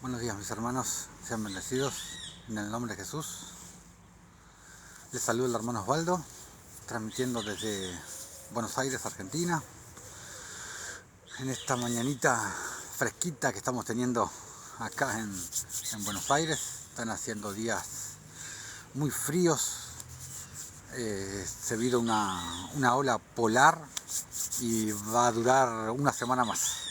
Buenos días mis hermanos, sean bendecidos en el nombre de Jesús. Les saluda el hermano Osvaldo, transmitiendo desde Buenos Aires, Argentina. En esta mañanita fresquita que estamos teniendo acá en Buenos Aires. Están haciendo días muy fríos. Se vino una ola polar y va a durar una semana más.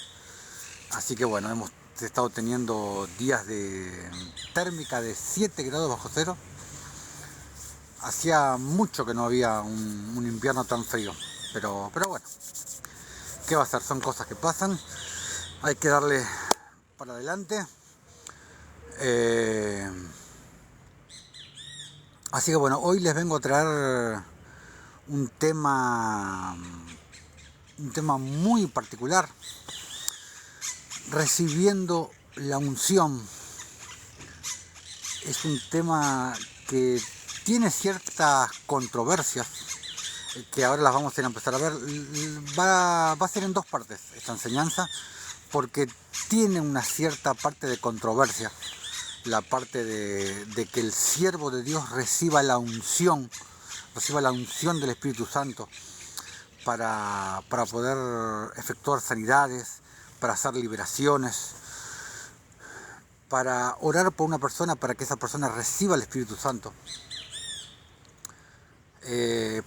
Así que bueno, hemos estado teniendo días de térmica de 7 grados bajo cero. Hacía mucho que no había un invierno tan frío, pero bueno, ¿qué va a ser? Son cosas que pasan, hay que darle para adelante. Así que bueno, hoy les vengo a traer un tema muy particular, recibiendo la unción. Es un tema que tiene ciertas controversias que ahora las vamos a empezar a ver. Va a ser en dos partes esta enseñanza, porque tiene una cierta parte de controversia, la parte de que el siervo de Dios reciba la unción del Espíritu Santo para poder efectuar sanidades, para hacer liberaciones, para orar por una persona para que esa persona reciba el Espíritu Santo,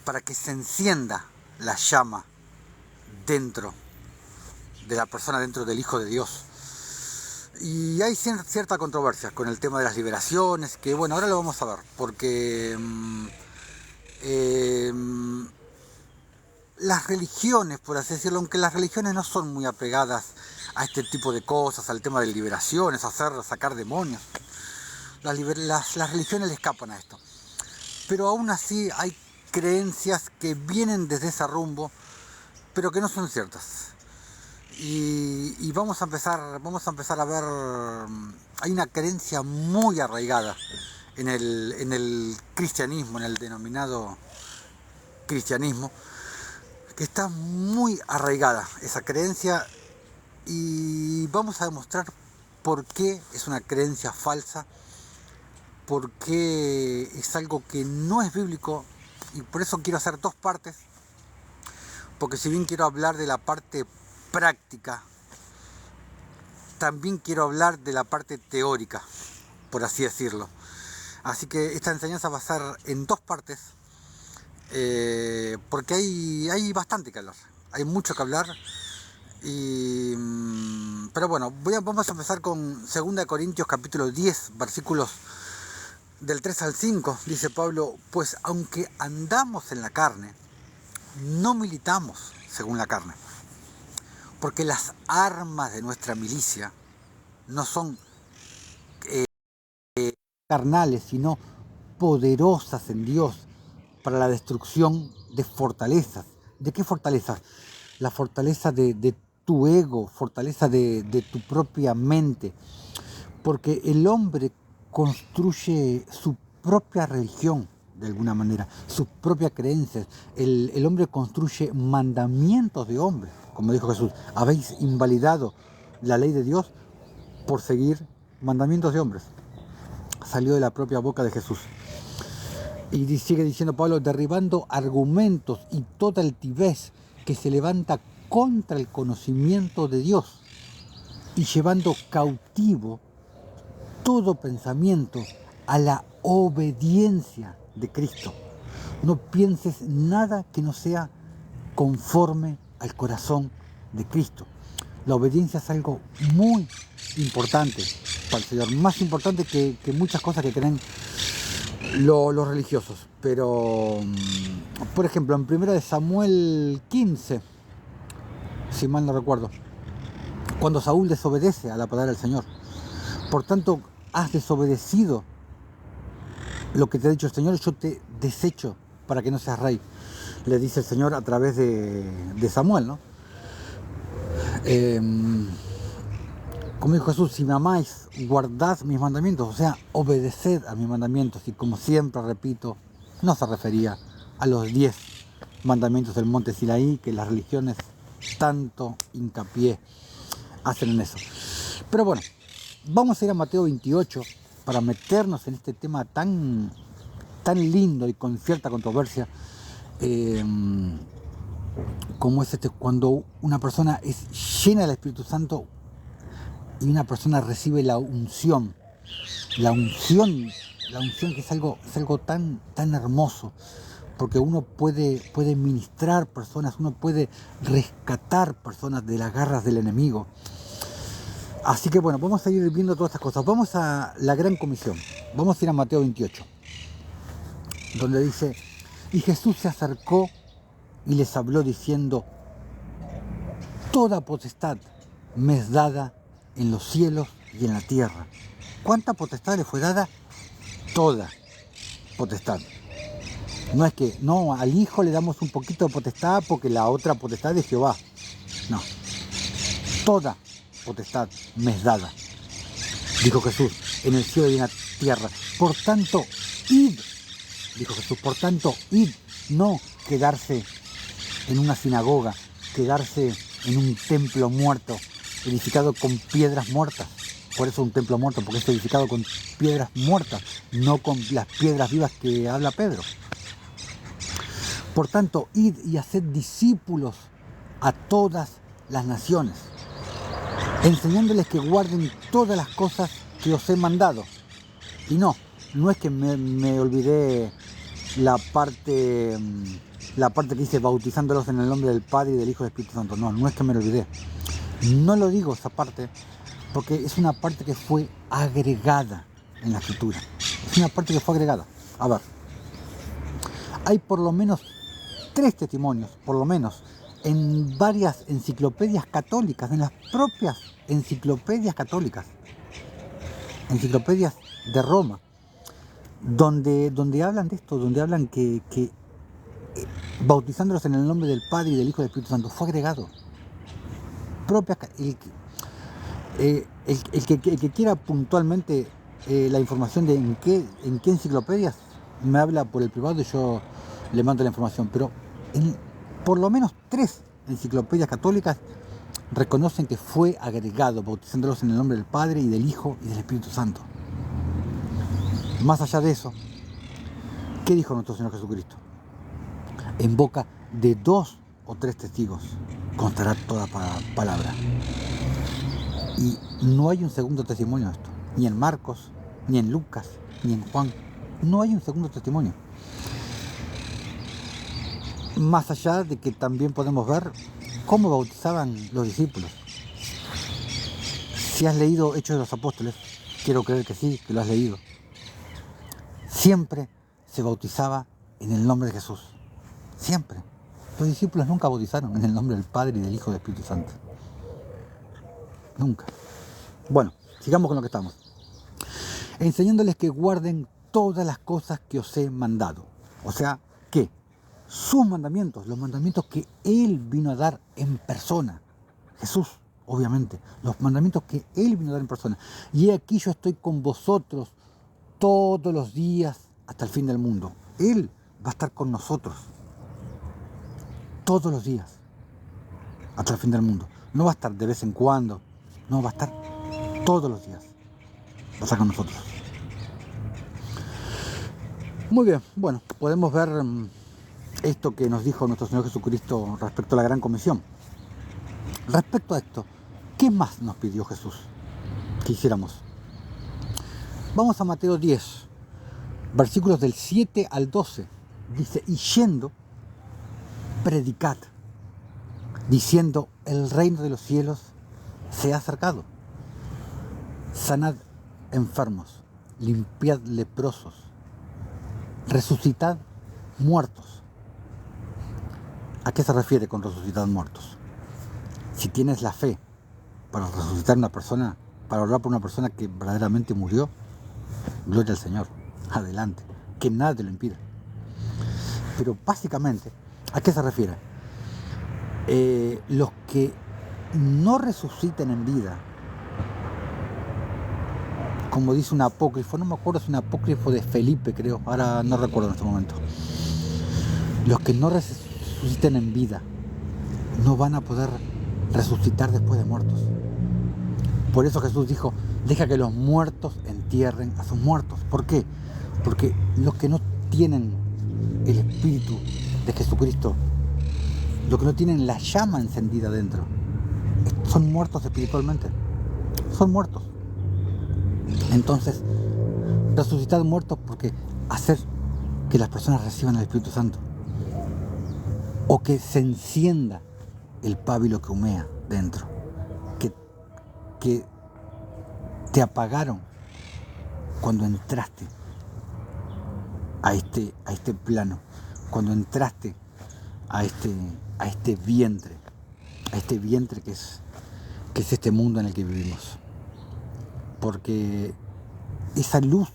para que se encienda la llama dentro de la persona, dentro del Hijo de Dios. Y hay cierta controversia con el tema de las liberaciones, que bueno, ahora lo vamos a ver, porque las religiones, por así decirlo, aunque las religiones no son muy apegadas a este tipo de cosas, al tema de liberaciones, sacar demonios, las religiones le escapan a esto. Pero aún así hay creencias que vienen desde ese rumbo, pero que no son ciertas. Y vamos a empezar a ver, hay una creencia muy arraigada en el cristianismo, en el denominado cristianismo, que está muy arraigada esa creencia, y vamos a demostrar por qué es una creencia falsa, por qué es algo que no es bíblico. Y por eso quiero hacer dos partes, porque si bien quiero hablar de la parte práctica, también quiero hablar de la parte teórica, por así decirlo. Así que esta enseñanza va a ser en dos partes, porque hay bastante que hablar, hay mucho que hablar. Pero bueno, vamos a empezar con 2 Corintios capítulo 10, versículos del 3 al 5. Dice Pablo: pues aunque andamos en la carne, no militamos según la carne, porque las armas de nuestra milicia no son carnales, sino poderosas en Dios para la destrucción de fortalezas. ¿De qué fortalezas? La fortaleza de tu ego, fortaleza de tu propia mente. Porque el hombre construye su propia religión, de alguna manera, sus propias creencias. El hombre construye mandamientos de hombres, como dijo Jesús: habéis invalidado la ley de Dios por seguir mandamientos de hombres. Salió de la propia boca de Jesús. Y sigue diciendo Pablo: derribando argumentos y toda altivez que se levanta contra el conocimiento de Dios, y llevando cautivo todo pensamiento a la obediencia de Cristo. No pienses nada que no sea conforme al corazón de Cristo. La obediencia es algo muy importante para el Señor, más importante que muchas cosas que creen los religiosos. Pero, por ejemplo, en 1 Samuel 15, si mal no recuerdo, cuando Saúl desobedece a la palabra del Señor: por tanto, has desobedecido lo que te ha dicho el Señor, yo te desecho para que no seas rey. Le dice el Señor a través de Samuel, ¿no? Como dijo Jesús: si me amáis, guardad mis mandamientos, o sea, obedeced a mis mandamientos. Y como siempre repito, no se refería a los 10 mandamientos del monte Sinaí, que las religiones tanto hincapié hacen en eso. Pero bueno, vamos a ir a Mateo 28 para meternos en este tema tan lindo y con cierta controversia, como es cuando una persona es llena del Espíritu Santo y una persona recibe la unción que es algo tan hermoso, porque uno puede ministrar personas, uno puede rescatar personas de las garras del enemigo. Así que bueno, vamos a ir viendo todas estas cosas. Vamos a la gran comisión, vamos a ir a Mateo 28, donde dice: y Jesús se acercó y les habló diciendo: toda potestad me es dada en los cielos y en la tierra. ¿Cuánta potestad le fue dada? Toda potestad. No es que al Hijo le damos un poquito de potestad porque la otra potestad es de Jehová. No. Toda potestad me es dada, dijo Jesús, en el cielo y en la tierra. Por tanto, id, dijo Jesús, por tanto, id, no quedarse en una sinagoga, quedarse en un templo muerto, edificado con piedras muertas. Por eso un templo muerto, porque es edificado con piedras muertas, no con las piedras vivas que habla Pedro. Por tanto, id y haced discípulos a todas las naciones, enseñándoles que guarden todas las cosas que os he mandado. Y no es que me olvidé la parte que dice bautizándolos en el nombre del Padre y del Hijo y del Espíritu Santo. No es que me lo olvidé. No lo digo esa parte porque es una parte que fue agregada en la Escritura. Es una parte que fue agregada. A ver, hay por lo menos 3 testimonios, por lo menos, en varias enciclopedias católicas, en las propias enciclopedias católicas, enciclopedias de Roma, donde hablan de esto, donde hablan que bautizándolos en el nombre del Padre y del Hijo y del Espíritu Santo, fue agregado. El que quiera puntualmente la información de en qué enciclopedias, me habla por el privado y yo le mando la información. Pero por lo menos 3 enciclopedias católicas reconocen que fue agregado, bautizándolos en el nombre del Padre y del Hijo y del Espíritu Santo. Más allá de eso, ¿qué dijo nuestro Señor Jesucristo? En boca de 2 o 3 testigos constará toda palabra. Y no hay un segundo testimonio de esto, ni en Marcos, ni en Lucas, ni en Juan. No hay un segundo testimonio. Más allá de que también podemos ver cómo bautizaban los discípulos. Si has leído Hechos de los Apóstoles, quiero creer que sí, que lo has leído. Siempre se bautizaba en el nombre de Jesús. Siempre. Los discípulos nunca bautizaron en el nombre del Padre y del Hijo y del Espíritu Santo. Nunca. Bueno, sigamos con lo que estamos. Enseñándoles que guarden todas las cosas que os he mandado. O sea, ¿qué? Sus mandamientos, los mandamientos que Él vino a dar en persona. Jesús, obviamente, los mandamientos que Él vino a dar en persona. Y he aquí yo estoy con vosotros todos los días hasta el fin del mundo. Él va a estar con nosotros todos los días hasta el fin del mundo. No va a estar de vez en cuando, no, va a estar todos los días. Va a estar con nosotros. Muy bien, bueno, podemos ver esto que nos dijo nuestro Señor Jesucristo respecto a la gran comisión. Respecto a esto, ¿qué más nos pidió Jesús que hiciéramos? Vamos a Mateo 10, versículos del 7 al 12. Dice: y yendo, predicad, diciendo: el reino de los cielos se ha acercado. Sanad enfermos, limpiad leprosos, resucitad muertos. ¿A qué se refiere con resucitar muertos? Si tienes la fe para resucitar una persona, para orar por una persona que verdaderamente murió, gloria al Señor, adelante, que nada te lo impida. Pero básicamente, ¿a qué se refiere? Los que no resuciten en vida, como dice un apócrifo, no me acuerdo si es un apócrifo de Felipe, creo, ahora no recuerdo en este momento. Los que no resuciten en vida no van a poder resucitar después de muertos. Por eso Jesús dijo: Deja que los muertos entierren a sus muertos. ¿Por qué? Porque los que no tienen el Espíritu de Jesucristo, los que no tienen la llama encendida dentro, son muertos espiritualmente. Son muertos. Entonces, resucitar muertos porque hacer que las personas reciban el Espíritu Santo, o que se encienda el pábilo que humea dentro, que te apagaron cuando entraste a este plano, cuando entraste a este vientre que es este mundo en el que vivimos. Porque esa luz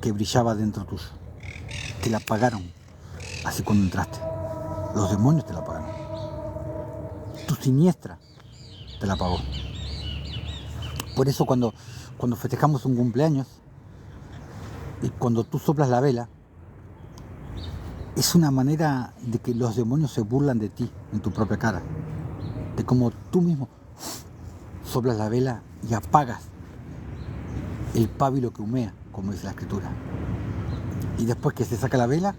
que brillaba dentro tuyo, te la apagaron así cuando entraste. Los demonios te la apagaron. Tu siniestra te la apagó. Por eso cuando festejamos un cumpleaños y cuando tú soplas la vela, es una manera de que los demonios se burlan de ti en tu propia cara. De cómo tú mismo soplas la vela y apagas el pábilo que humea, como dice la Escritura. Y después que se saca la vela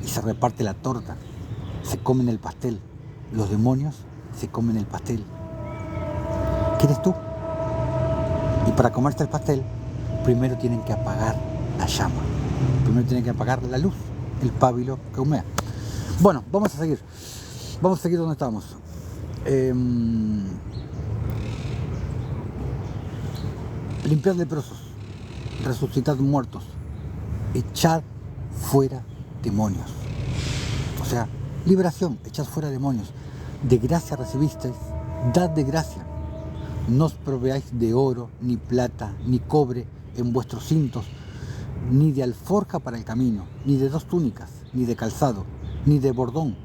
y se reparte la torta, se comen el pastel. Los demonios se comen el pastel. ¿Quieres tú? Y para comerse el pastel, primero tienen que apagar la llama. Primero tienen que apagar la luz, el pábilo que humea. Bueno, vamos a seguir. Vamos a seguir donde estamos. Limpiar leprosos, resucitar muertos, echar fuera demonios. O sea, liberación, echar fuera demonios. De gracia recibisteis, dad de gracia. No os proveáis de oro, ni plata, ni cobre en vuestros cintos, ni de alforja para el camino, ni de 2 túnicas, ni de calzado, ni de bordón,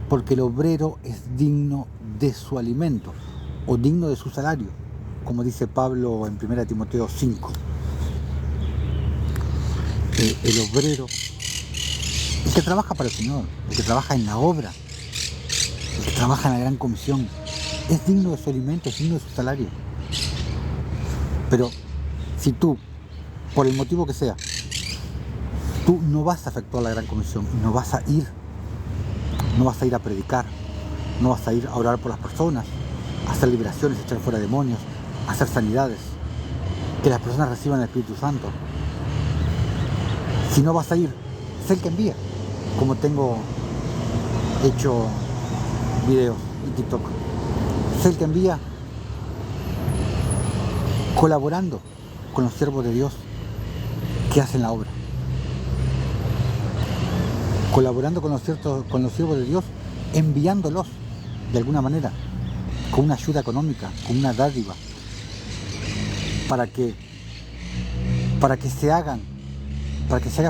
porque el obrero es digno de su alimento, o digno de su salario, como dice Pablo en 1 Timoteo 5. El obrero, el que trabaja para el Señor, el que trabaja en la obra, el que trabaja en la gran comisión, es digno de su alimento, es digno de su salario. Pero si tú, por el motivo que sea, tú no vas a efectuar la gran comisión, no vas a ir a predicar, no vas a ir a orar por las personas, a hacer liberaciones, a echar fuera demonios, a hacer sanidades, que las personas reciban el Espíritu Santo. Si no vas a ir, sé el que envía, como tengo hecho videos en TikTok. Sé el que envía colaborando con los siervos de Dios que hacen la obra. Colaborando con los siervos de Dios, enviándolos de alguna manera, con una ayuda económica, con una dádiva, para que se haga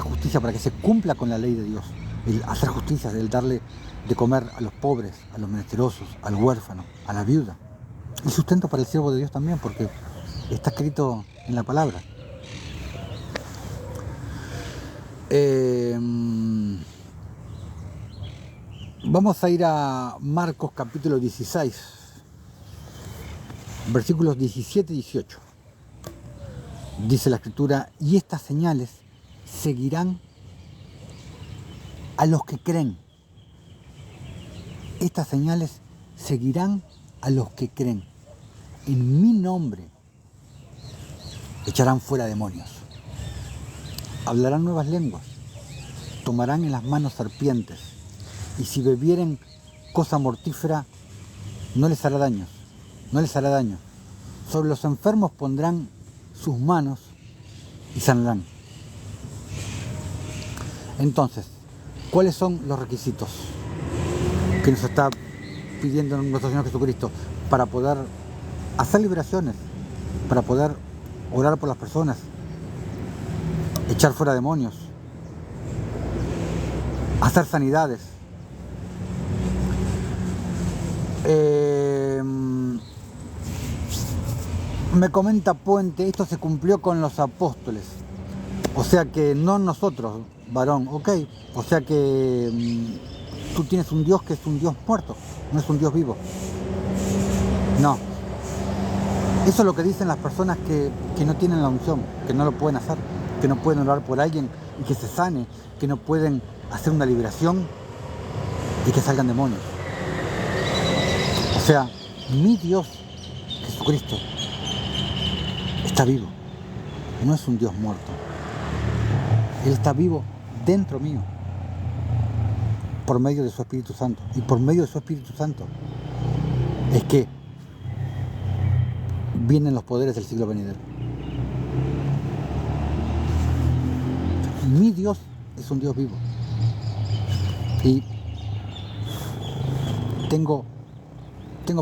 justicia, para que se cumpla con la ley de Dios, el hacer justicia, el darle de comer a los pobres, a los menesterosos, al huérfano, a la viuda. Y sustento para el siervo de Dios también, porque está escrito en la palabra. Vamos a ir a Marcos capítulo 16, versículos 17 y 18. Dice la Escritura: y estas señales seguirán a los que creen. Estas señales seguirán a los que creen. En mi nombre echarán fuera demonios. Hablarán nuevas lenguas. Tomarán en las manos serpientes. Y si bebieren cosa mortífera, no les hará daño. No les hará daño. Sobre los enfermos pondrán sus manos y sanarán. Entonces, ¿cuáles son los requisitos que nos está pidiendo nuestro Señor Jesucristo para poder hacer liberaciones, para poder orar por las personas, echar fuera demonios, hacer sanidades? Me comenta Puente, esto se cumplió con los apóstoles, o sea que no nosotros, varón, ok, o sea que tú tienes un Dios que es un Dios muerto, no es un Dios vivo. No, Eso es lo que dicen las personas que no tienen la unción, que no lo pueden hacer, que no pueden orar por alguien y que se sane, que no pueden hacer una liberación y que salgan demonios. O sea, mi Dios, Jesucristo, está vivo. No es un Dios muerto. Él está vivo dentro mío, por medio de su Espíritu Santo. Y por medio de su Espíritu Santo es que vienen los poderes del siglo venidero. Mi Dios es un Dios vivo. Y tengo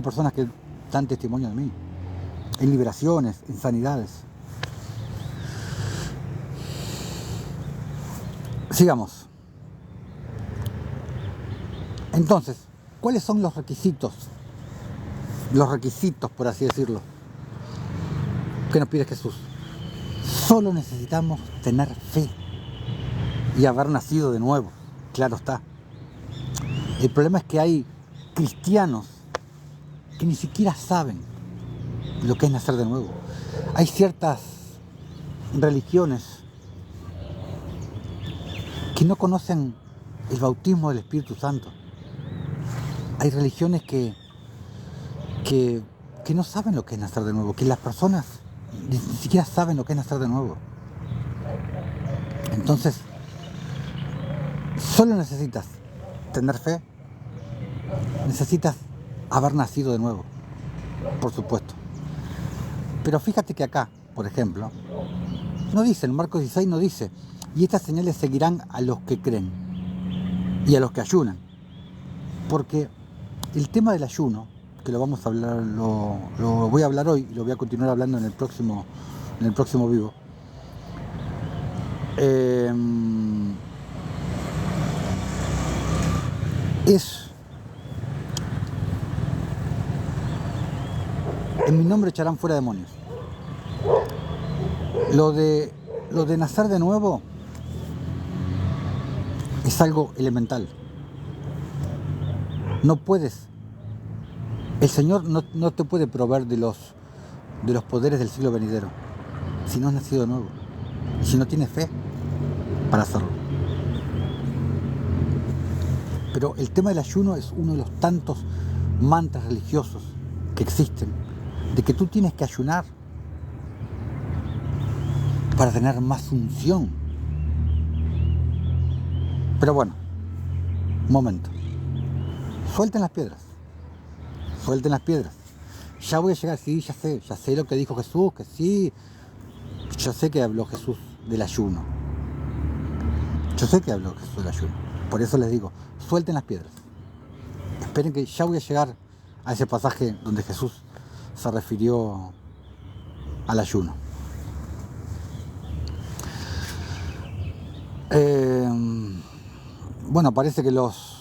personas que dan testimonio de mí, en liberaciones, en sanidades. Sigamos. Entonces, ¿cuáles son los requisitos? Los requisitos, por así decirlo, que nos pide Jesús. Solo necesitamos tener fe y haber nacido de nuevo, claro está. El problema es que hay cristianos que ni siquiera saben lo que es nacer de nuevo. Hay ciertas religiones que no conocen el bautismo del Espíritu Santo. Hay religiones que no saben lo que es nacer de nuevo, que las personas ni siquiera saben lo que es nacer de nuevo. Entonces, solo necesitas tener fe, necesitas haber nacido de nuevo, por supuesto. Pero fíjate que acá, por ejemplo, no dice, en Marcos 16 no dice, y estas señales seguirán a los que creen y a los que ayunan. Porque el tema del ayuno, que lo vamos a hablar, lo voy a hablar hoy y lo voy a continuar hablando en el próximo vivo. En mi nombre echarán fuera demonios. Lo de nacer de nuevo es algo elemental. No puedes. El Señor no te puede proveer de los poderes del siglo venidero si no has nacido de nuevo, si no tienes fe para hacerlo. Pero el tema del ayuno es uno de los tantos mantras religiosos que existen, de que tú tienes que ayunar para tener más unción. Pero bueno, un momento. Suelten las piedras. Suelten las piedras. Ya voy a llegar, sí, ya sé lo que dijo Jesús, que sí. Yo sé que habló Jesús del ayuno. Yo sé que habló Jesús del ayuno. Por eso les digo, suelten las piedras. Esperen que ya voy a llegar a ese pasaje donde Jesús se refirió al ayuno. Bueno, parece que los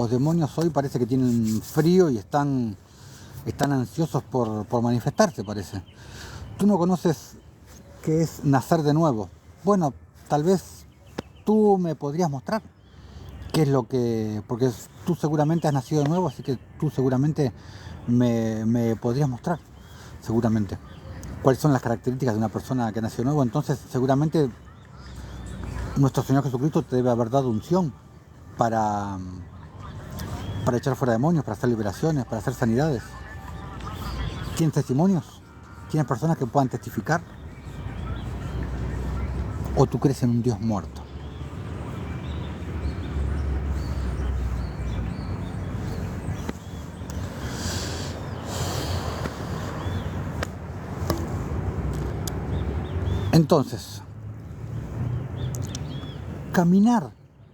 demonios hoy parece que tienen frío y están ansiosos por manifestarse, parece. Tú no conoces qué es nacer de nuevo. Bueno, tal vez tú me podrías mostrar qué es lo que... Porque tú seguramente has nacido de nuevo, así que tú seguramente me podrías mostrar, seguramente, cuáles son las características de una persona que nació de nuevo. Entonces, seguramente nuestro Señor Jesucristo te debe haber dado unción para echar fuera demonios, para hacer liberaciones, para hacer sanidades. ¿Tienes testimonios? ¿Tienes personas que puedan testificar? ¿O tú crees en un Dios muerto? Entonces, caminar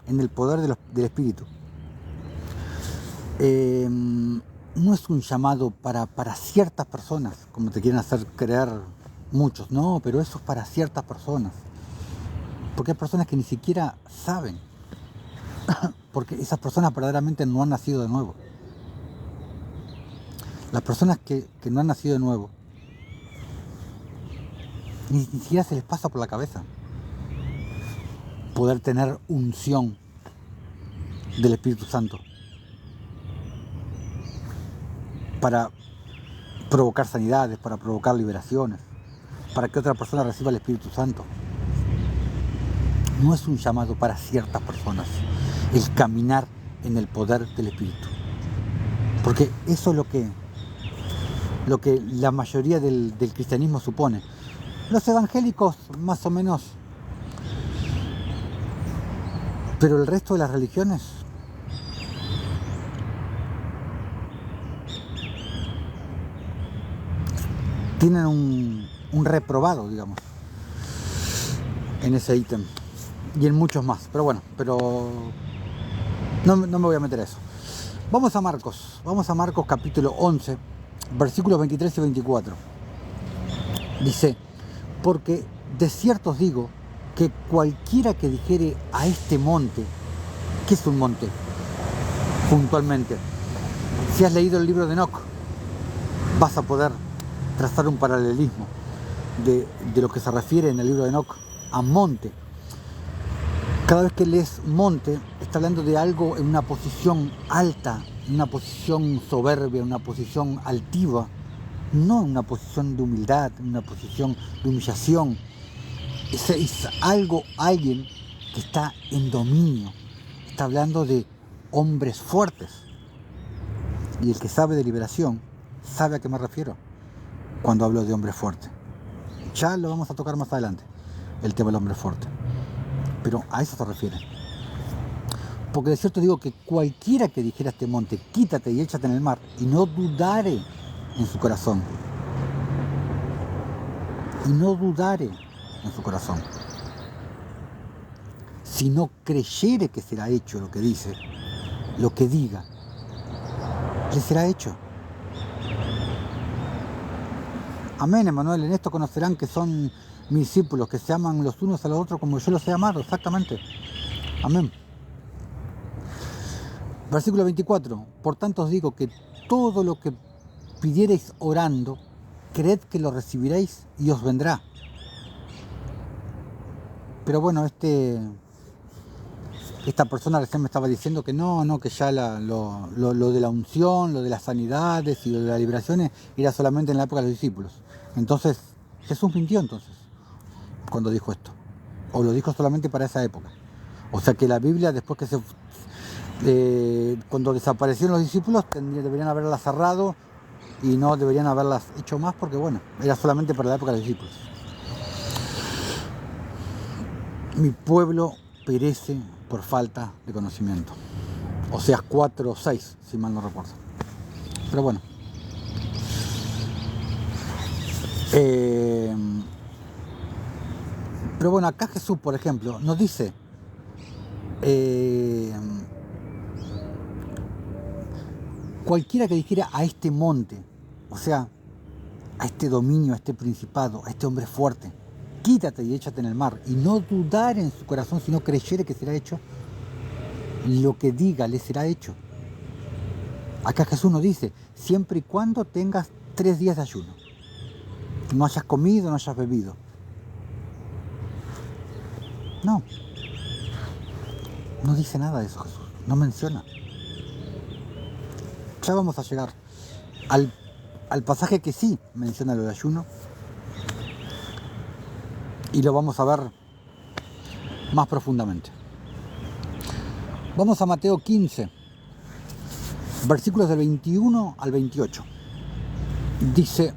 en el poder del Espíritu no es un llamado para ciertas personas, como te quieren hacer creer muchos. No, pero eso es para ciertas personas. Porque hay personas que ni siquiera saben. Porque esas personas verdaderamente no han nacido de nuevo. Las personas que no han nacido de nuevo, ni siquiera se les pasa por la cabeza poder tener unción del Espíritu Santo para provocar sanidades, para provocar liberaciones, para que otra persona reciba el Espíritu Santo. No es un llamado para ciertas personas el caminar en el poder del Espíritu. Porque eso es lo que la mayoría del cristianismo supone. Los evangélicos más o menos, pero el resto de las religiones tienen un reprobado, digamos, en ese ítem y en muchos más. Pero bueno, no me voy a meter a eso. Vamos a Marcos capítulo 11, versículos 23 y 24. Dice: porque de cierto os digo que cualquiera que dijere a este monte, ¿qué es un monte? Puntualmente, si has leído el libro de Enoc, vas a poder trazar un paralelismo de lo que se refiere en el libro de Enoc a monte. Cada vez que lees monte, está hablando de algo en una posición alta, en una posición soberbia, en una posición altiva, no en una posición de humildad, en una posición de humillación. Es algo, alguien que está en dominio. Está hablando de hombres fuertes. Y el que sabe de liberación sabe a qué me refiero cuando hablo de hombre fuerte. Ya lo vamos a tocar más adelante, el tema del hombre fuerte. Pero a eso se refiere. Porque de cierto digo que cualquiera que dijera a este monte, quítate y échate en el mar, y no dudare en su corazón. Y no dudare en su corazón. Si no creyere que será hecho lo que dice, lo que diga, le será hecho. Amén, Emanuel, en esto conocerán que son mis discípulos, que se aman los unos a los otros como yo los he amado, exactamente. Amén. Versículo 24. Por tanto os digo que todo lo que pidiereis orando, creed que lo recibiréis y os vendrá. Pero bueno, esta persona recién me estaba diciendo que no, que ya lo de la unción, lo de las sanidades y lo de las liberaciones era solamente en la época de los discípulos. Entonces, Jesús mintió entonces, cuando dijo esto. O lo dijo solamente para esa época. O sea que la Biblia, después que cuando desaparecieron los discípulos, deberían haberlas cerrado y no deberían haberlas hecho más porque, bueno, era solamente para la época de los discípulos. Mi pueblo perece por falta de conocimiento. Oseas 4:6, si mal no recuerdo. Pero bueno. Pero bueno, acá Jesús, por ejemplo, nos dice, cualquiera que dijera a este monte, o sea, a este dominio, a este principado, a este hombre fuerte, quítate y échate en el mar, y no dudar en su corazón, sino creyere que será hecho, lo que diga le será hecho. Acá Jesús nos dice, siempre y cuando tengas 3 días de ayuno, no hayas comido, no hayas bebido. No dice nada de eso Jesús, no menciona. Ya vamos a llegar al pasaje que sí menciona lo de ayuno y lo vamos a ver más profundamente. Vamos a Mateo 15, versículos del 21 al 28. Dice,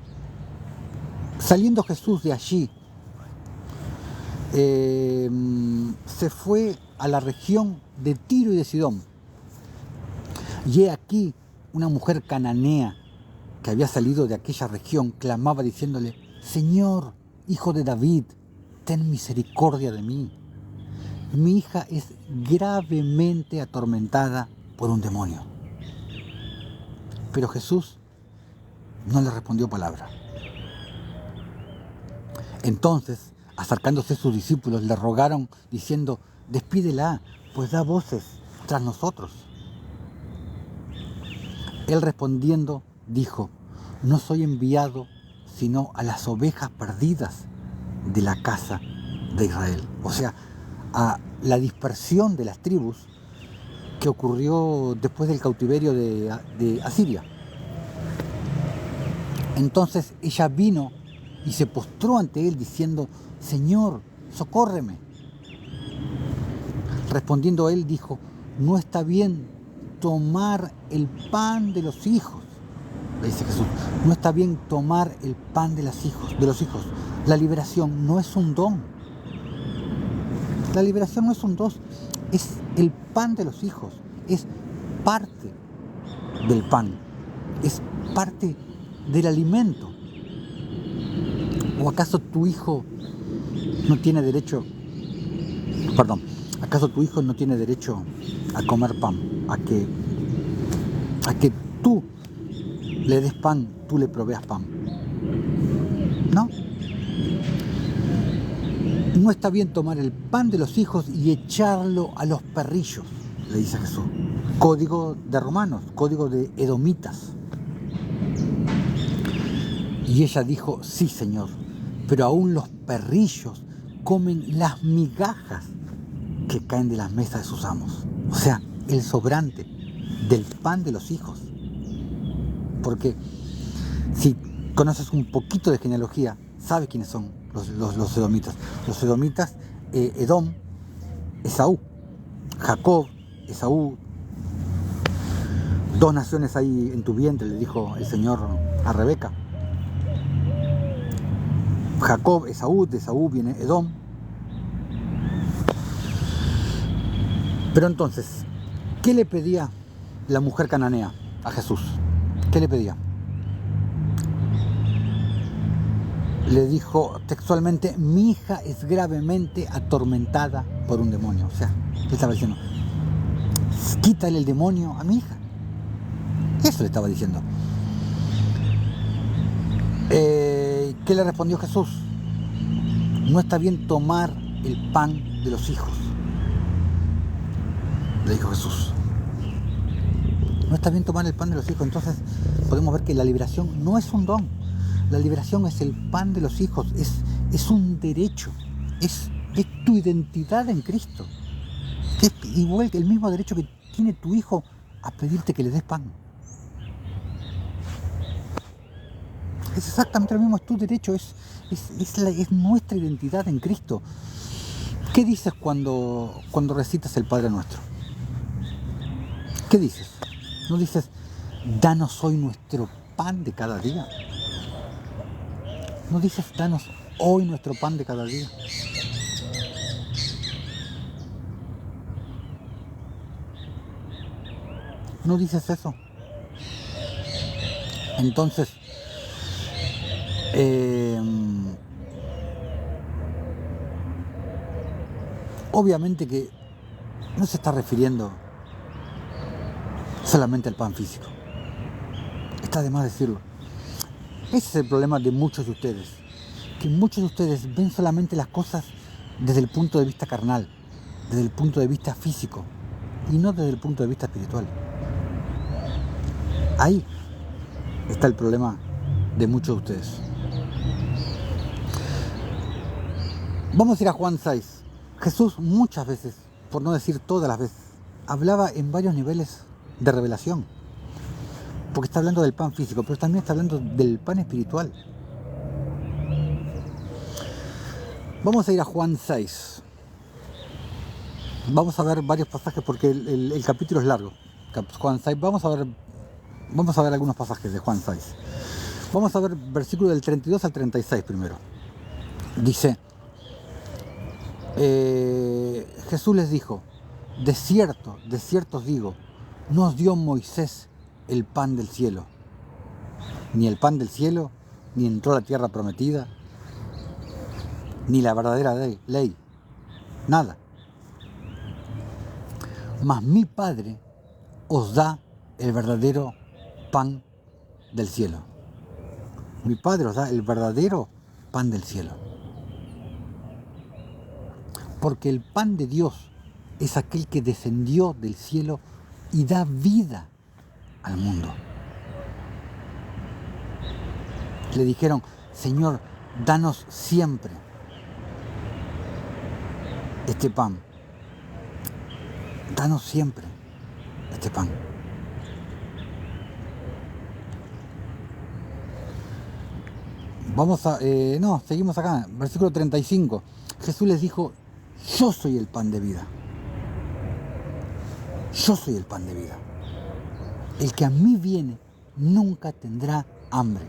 saliendo Jesús de allí, se fue a la región de Tiro y de Sidón. Y he aquí una mujer cananea que había salido de aquella región clamaba diciéndole, Señor, hijo de David, ten misericordia de mí. Mi hija es gravemente atormentada por un demonio. Pero Jesús no le respondió palabra. Entonces, acercándose sus discípulos, le rogaron diciendo, despídela, pues da voces tras nosotros. Él respondiendo dijo, no soy enviado sino a las ovejas perdidas de la casa de Israel. O sea, a la dispersión de las tribus que ocurrió después del cautiverio de Asiria. Entonces ella vino y se postró ante él diciendo: Señor, socórreme. Respondiendo él dijo: no está bien tomar el pan de los hijos. Le dice Jesús: no está bien tomar el pan de los hijos. La liberación no es un don. La liberación no es un don, es el pan de los hijos, es parte del pan, es parte del alimento. ¿O acaso tu hijo no tiene derecho, acaso tu hijo no tiene derecho a comer pan, a que tú le des pan, tú le proveas pan? ¿No? No está bien tomar el pan de los hijos y echarlo a los perrillos, le dice Jesús. Código de romanos, código de edomitas. Y ella dijo: sí, Señor, pero aún los perrillos comen las migajas que caen de las mesas de sus amos. O sea, el sobrante del pan de los hijos. Porque si conoces un poquito de genealogía, sabes quiénes son los edomitas. Los edomitas, Edom, Esaú, Jacob, Esaú. Dos naciones hay en tu vientre, le dijo el Señor a Rebeca. Jacob, Esaú, de Esaú viene Edom. Pero entonces, ¿qué le pedía la mujer cananea a Jesús? ¿Qué le pedía? Le dijo textualmente: mi hija es gravemente atormentada por un demonio. O sea, le estaba diciendo: quítale el demonio a mi hija. Eso le estaba diciendo. ¿Qué le respondió Jesús? No está bien tomar el pan de los hijos, le dijo Jesús. No está bien tomar el pan de los hijos. Entonces podemos ver que la liberación no es un don. La liberación es el pan de los hijos, es un derecho, es tu identidad en Cristo. Es igual que el mismo derecho que tiene tu hijo a pedirte que le des pan. Es exactamente lo mismo, es tu derecho, es nuestra identidad en Cristo. ¿Qué dices cuando recitas el Padre Nuestro? ¿Qué dices? ¿No dices: danos hoy nuestro pan de cada día? ¿No dices: danos hoy nuestro pan de cada día? ¿No dices eso? Entonces, obviamente que no se está refiriendo solamente al pan físico. Está de más decirlo. Ese es el problema de muchos de ustedes, que muchos de ustedes ven solamente las cosas desde el punto de vista carnal, desde el punto de vista físico, y no desde el punto de vista espiritual. Ahí está el problema de muchos de ustedes. Vamos a ir a Juan 6. Jesús muchas veces, por no decir todas las veces, hablaba en varios niveles de revelación. Porque está hablando del pan físico, pero también está hablando del pan espiritual. Vamos a ir a Juan 6. Vamos a ver varios pasajes porque el capítulo es largo. Juan 6, vamos a ver algunos pasajes de Juan 6. Vamos a ver versículos del 32 al 36 primero. Dice: Jesús les dijo: de cierto os digo, no os dio Moisés el pan del cielo, ni el pan del cielo, ni entró a la tierra prometida, ni la verdadera ley, nada. Mas mi Padre os da el verdadero pan del cielo. Mi Padre os da el verdadero pan del cielo. Porque el pan de Dios es aquel que descendió del cielo y da vida al mundo. Le dijeron: Señor, danos siempre este pan. Danos siempre este pan. Seguimos acá, versículo 35. Jesús les dijo, yo soy el pan de vida. Yo soy el pan de vida. El que a mí viene nunca tendrá hambre.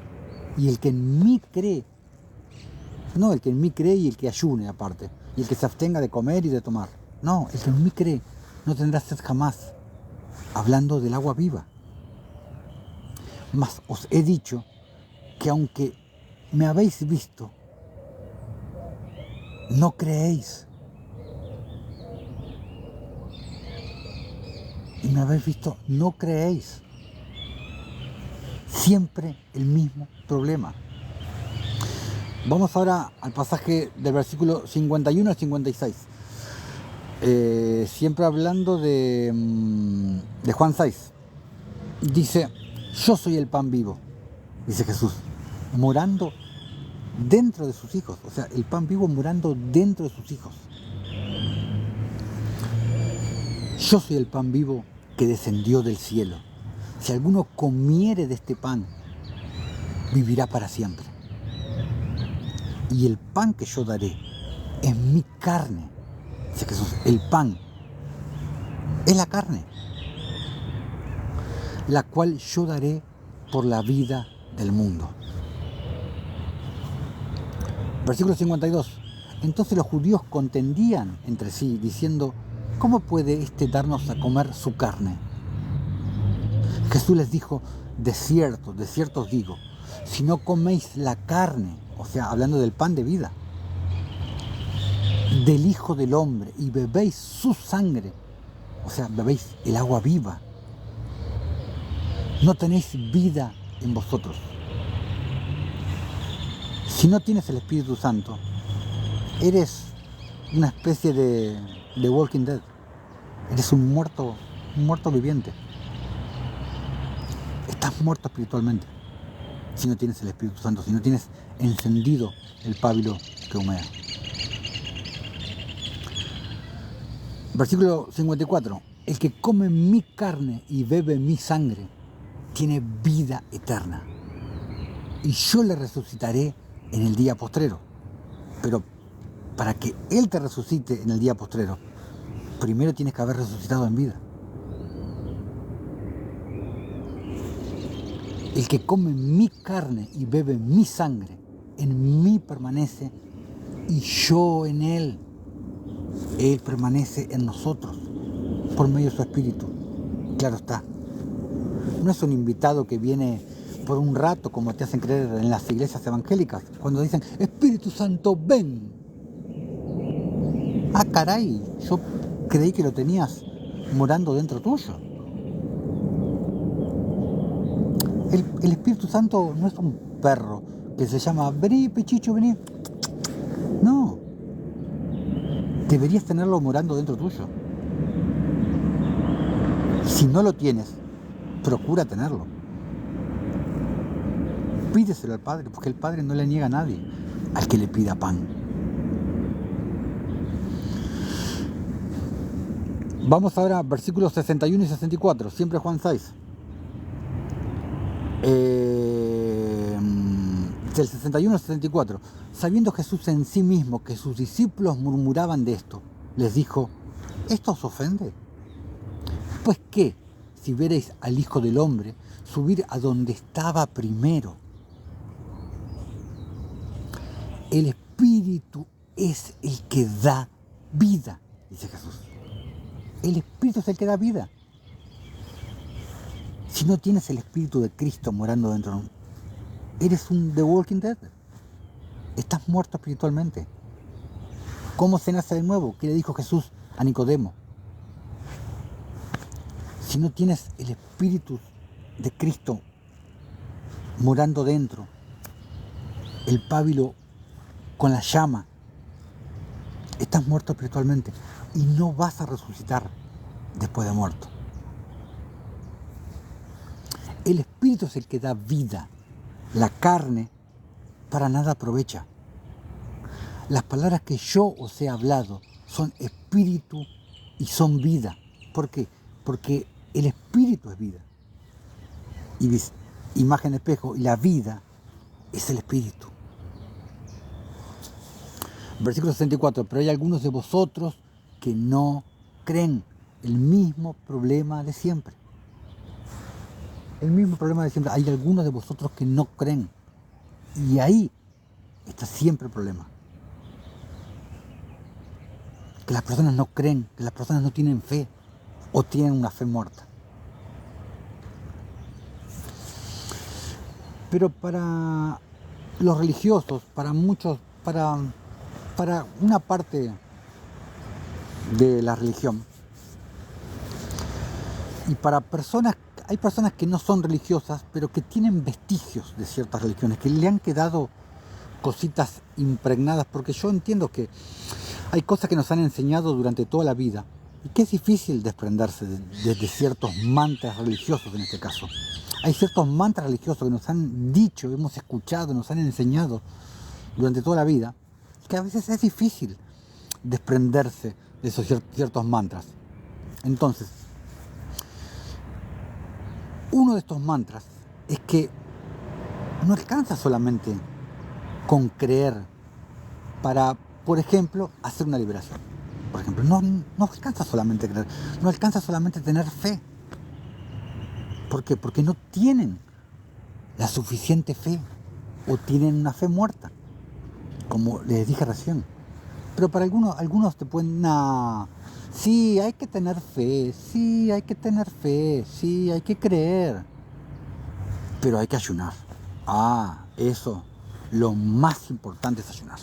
Y el que en mí cree, no el que en mí cree y el que ayune aparte, y el que se abstenga de comer y de tomar. No, el que en mí cree no tendrá sed jamás. Hablando del agua viva. Mas os he dicho que aunque me habéis visto, no creéis. Y me habéis visto, no creéis. Siempre el mismo problema. Vamos ahora al pasaje del versículo 51 al 56. Siempre hablando de Juan 6. Dice, yo soy el pan vivo, dice Jesús, morando dentro de sus hijos. O sea, el pan vivo morando dentro de sus hijos. Yo soy el pan vivo que descendió del cielo. Si alguno comiere de este pan, vivirá para siempre. Y el pan que yo daré es mi carne. Dice Jesús, el pan es la carne, la cual yo daré por la vida del mundo. Versículo 52. Entonces los judíos contendían entre sí, diciendo, ¿cómo puede éste darnos a comer su carne? Jesús les dijo, de cierto os digo, si no coméis la carne, o sea, hablando del pan de vida, del Hijo del Hombre y bebéis su sangre, o sea, bebéis el agua viva, no tenéis vida en vosotros. Si no tienes el Espíritu Santo, eres una especie de Walking Dead. Eres un muerto viviente. Estás muerto espiritualmente si no tienes el Espíritu Santo, si no tienes encendido el pábilo que humea. Versículo 54. El que come mi carne y bebe mi sangre tiene vida eterna, y yo le resucitaré en el día postrero. Pero para que Él te resucite en el día postrero, primero tienes que haber resucitado en vida. El que come mi carne y bebe mi sangre, en mí permanece y yo en Él. Él permanece en nosotros por medio de su Espíritu. Claro está. No es un invitado que viene por un rato, como te hacen creer en las iglesias evangélicas, cuando dicen, Espíritu Santo, ven. Ah, caray, yo creí que lo tenías morando dentro tuyo. El Espíritu Santo no es un perro que se llama, vení, Pechicho, vení. No. Deberías tenerlo morando dentro tuyo. Si no lo tienes, procura tenerlo. Pídeselo al Padre, porque el Padre no le niega a nadie al que le pida pan. Vamos ahora a versículos 61 y 64, siempre Juan 6. Del 61 al 64. Sabiendo Jesús en sí mismo que sus discípulos murmuraban de esto, les dijo, ¿esto os ofende? Pues qué, si vierais al Hijo del Hombre subir a donde estaba primero. El Espíritu es el que da vida, dice Jesús. El Espíritu es el que da vida. Si no tienes el Espíritu de Cristo morando dentro, eres un The Walking Dead. Estás muerto espiritualmente. ¿Cómo se nace de nuevo? ¿Qué le dijo Jesús a Nicodemo? Si no tienes el Espíritu de Cristo morando dentro, el pábilo con la llama, estás muerto espiritualmente y no vas a resucitar después de muerto. El Espíritu es el que da vida. La carne para nada aprovecha. Las palabras que yo os he hablado son espíritu y son vida. ¿Por qué? Porque el espíritu es vida. Y imagen espejo, y la vida es el espíritu. Versículo 64, pero hay algunos de vosotros que no creen. El mismo problema de siempre. El mismo problema de siempre. Hay algunos de vosotros que no creen. Y ahí está siempre el problema. Que las personas no creen, que las personas no tienen fe o tienen una fe muerta. Pero para los religiosos, para muchos, para una parte de la religión y para personas, hay personas que no son religiosas, pero que tienen vestigios de ciertas religiones, que le han quedado cositas impregnadas, porque yo entiendo que hay cosas que nos han enseñado durante toda la vida y que es difícil desprenderse de ciertos mantras religiosos en este caso. Hay ciertos mantras religiosos que nos han dicho, hemos escuchado, nos han enseñado durante toda la vida, que a veces es difícil desprenderse de esos ciertos mantras. Entonces, uno de estos mantras es que no alcanza solamente con creer para, por ejemplo, hacer una liberación. Por ejemplo, no alcanza solamente creer, no alcanza solamente tener fe. ¿Por qué? Porque no tienen la suficiente fe o tienen una fe muerta, como les dije recién. Pero para algunos te pueden... sí, hay que tener fe, sí, hay que tener fe, sí, hay que creer, pero hay que ayunar. Eso, lo más importante es ayunar.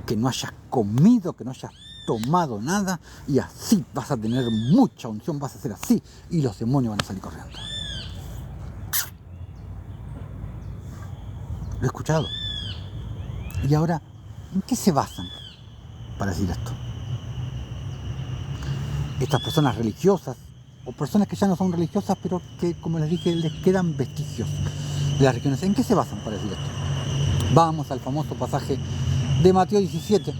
Que no hayas comido, que no hayas tomado nada, y así vas a tener mucha unción, vas a ser así, y los demonios van a salir corriendo. Lo he escuchado. Y ahora, ¿en qué se basan para decir esto? Estas personas religiosas, o personas que ya no son religiosas, pero que, como les dije, les quedan vestigios de las religiones. ¿En qué se basan para decir esto? Vamos al famoso pasaje de Mateo 17.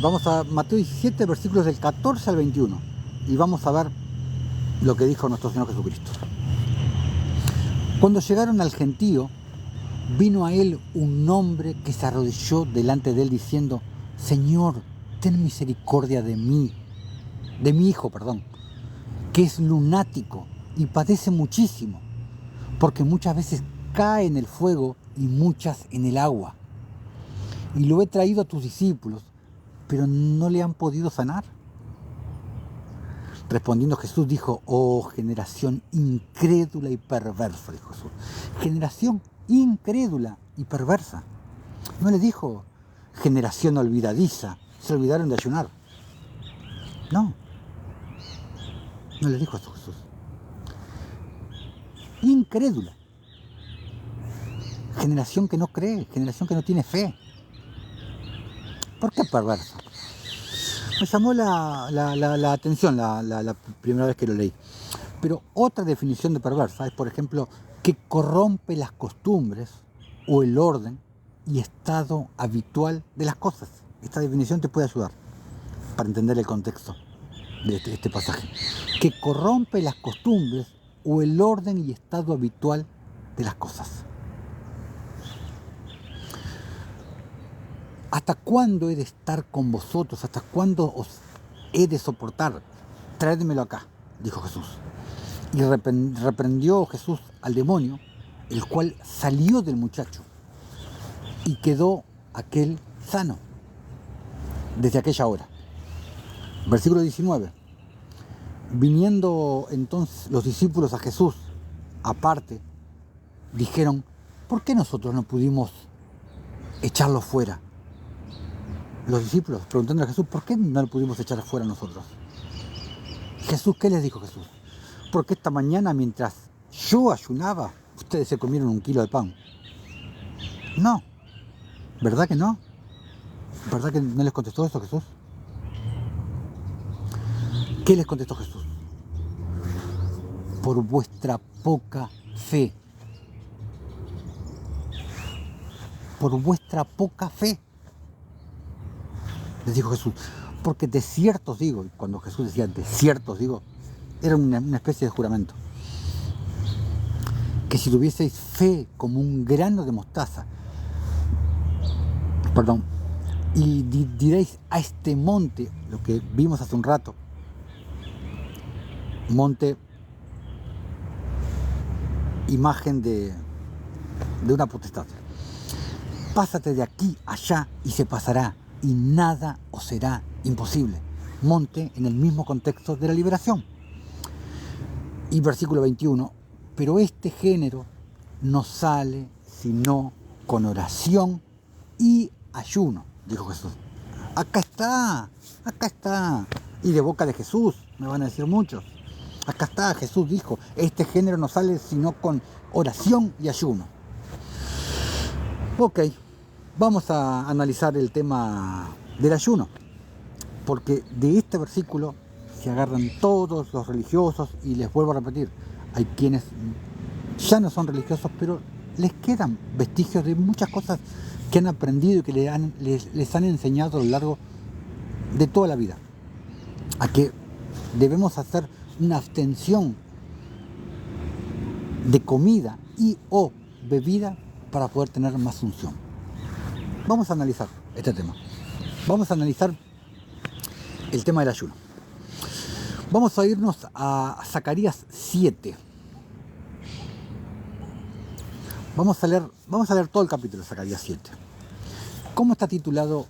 Vamos a Mateo 17, versículos del 14 al 21. Y vamos a ver lo que dijo nuestro Señor Jesucristo. Cuando llegaron al gentío, vino a él un hombre que se arrodilló delante de él diciendo: Señor, ten misericordia de mí, de mi hijo, que es lunático y padece muchísimo, porque muchas veces cae en el fuego y muchas en el agua. Y lo he traído a tus discípulos, pero no le han podido sanar. Respondiendo Jesús dijo: oh, generación incrédula y perversa, dijo Jesús. Generación incrédula y perversa. No le dijo generación olvidadiza, se olvidaron de ayunar. No le dijo eso Jesús. Incrédula. Generación que no cree, generación que no tiene fe. ¿Por qué perversa? Me llamó la atención la primera vez que lo leí. Pero otra definición de perversa es, por ejemplo, que corrompe las costumbres o el orden y estado habitual de las cosas. Esta definición te puede ayudar para entender el contexto de este pasaje. Que corrompe las costumbres o el orden y estado habitual de las cosas. ¿Hasta cuándo he de estar con vosotros? ¿Hasta cuándo os he de soportar? Traédmelo acá, dijo Jesús. Y reprendió Jesús al demonio, el cual salió del muchacho y quedó aquel sano desde aquella hora. Versículo 19. Viniendo entonces los discípulos a Jesús aparte, dijeron: ¿por qué nosotros no pudimos echarlo fuera? Los discípulos preguntando a Jesús: ¿por qué no lo pudimos echar fuera nosotros? Jesús, ¿qué les dijo Jesús? Porque esta mañana, mientras yo ayunaba, ustedes se comieron 1 kilo de pan. No, ¿verdad que no? ¿Verdad que no les contestó eso Jesús? ¿Qué les contestó Jesús? Por vuestra poca fe. Por vuestra poca fe. Les dijo Jesús, porque de cierto os digo, y cuando Jesús decía de cierto os digo, era una especie de juramento, que si tuvieseis fe como un grano de mostaza, Perdón. Y diréis a este monte, lo que vimos hace un rato, monte, imagen de una potestad. Pásate de aquí allá y se pasará, y nada os será imposible. Monte en el mismo contexto de la liberación. Y versículo 21, pero este género no sale sino con oración y ayuno, dijo Jesús. Acá está. Y de boca de Jesús, me van a decir muchos. Acá está, Jesús dijo, este género no sale sino con oración y ayuno. Ok, vamos a analizar el tema del ayuno, porque de este versículo se agarran todos los religiosos, y les vuelvo a repetir, hay quienes ya no son religiosos, pero les quedan vestigios de muchas cosas que han aprendido y que les han enseñado a lo largo de toda la vida, a que debemos hacer una abstención de comida y o bebida para poder tener más unción. Vamos a analizar este tema. Vamos a analizar el tema del ayuno. Vamos a irnos a Zacarías 7. Vamos a leer todo el capítulo de Zacarías 7. ¿Cómo está titulado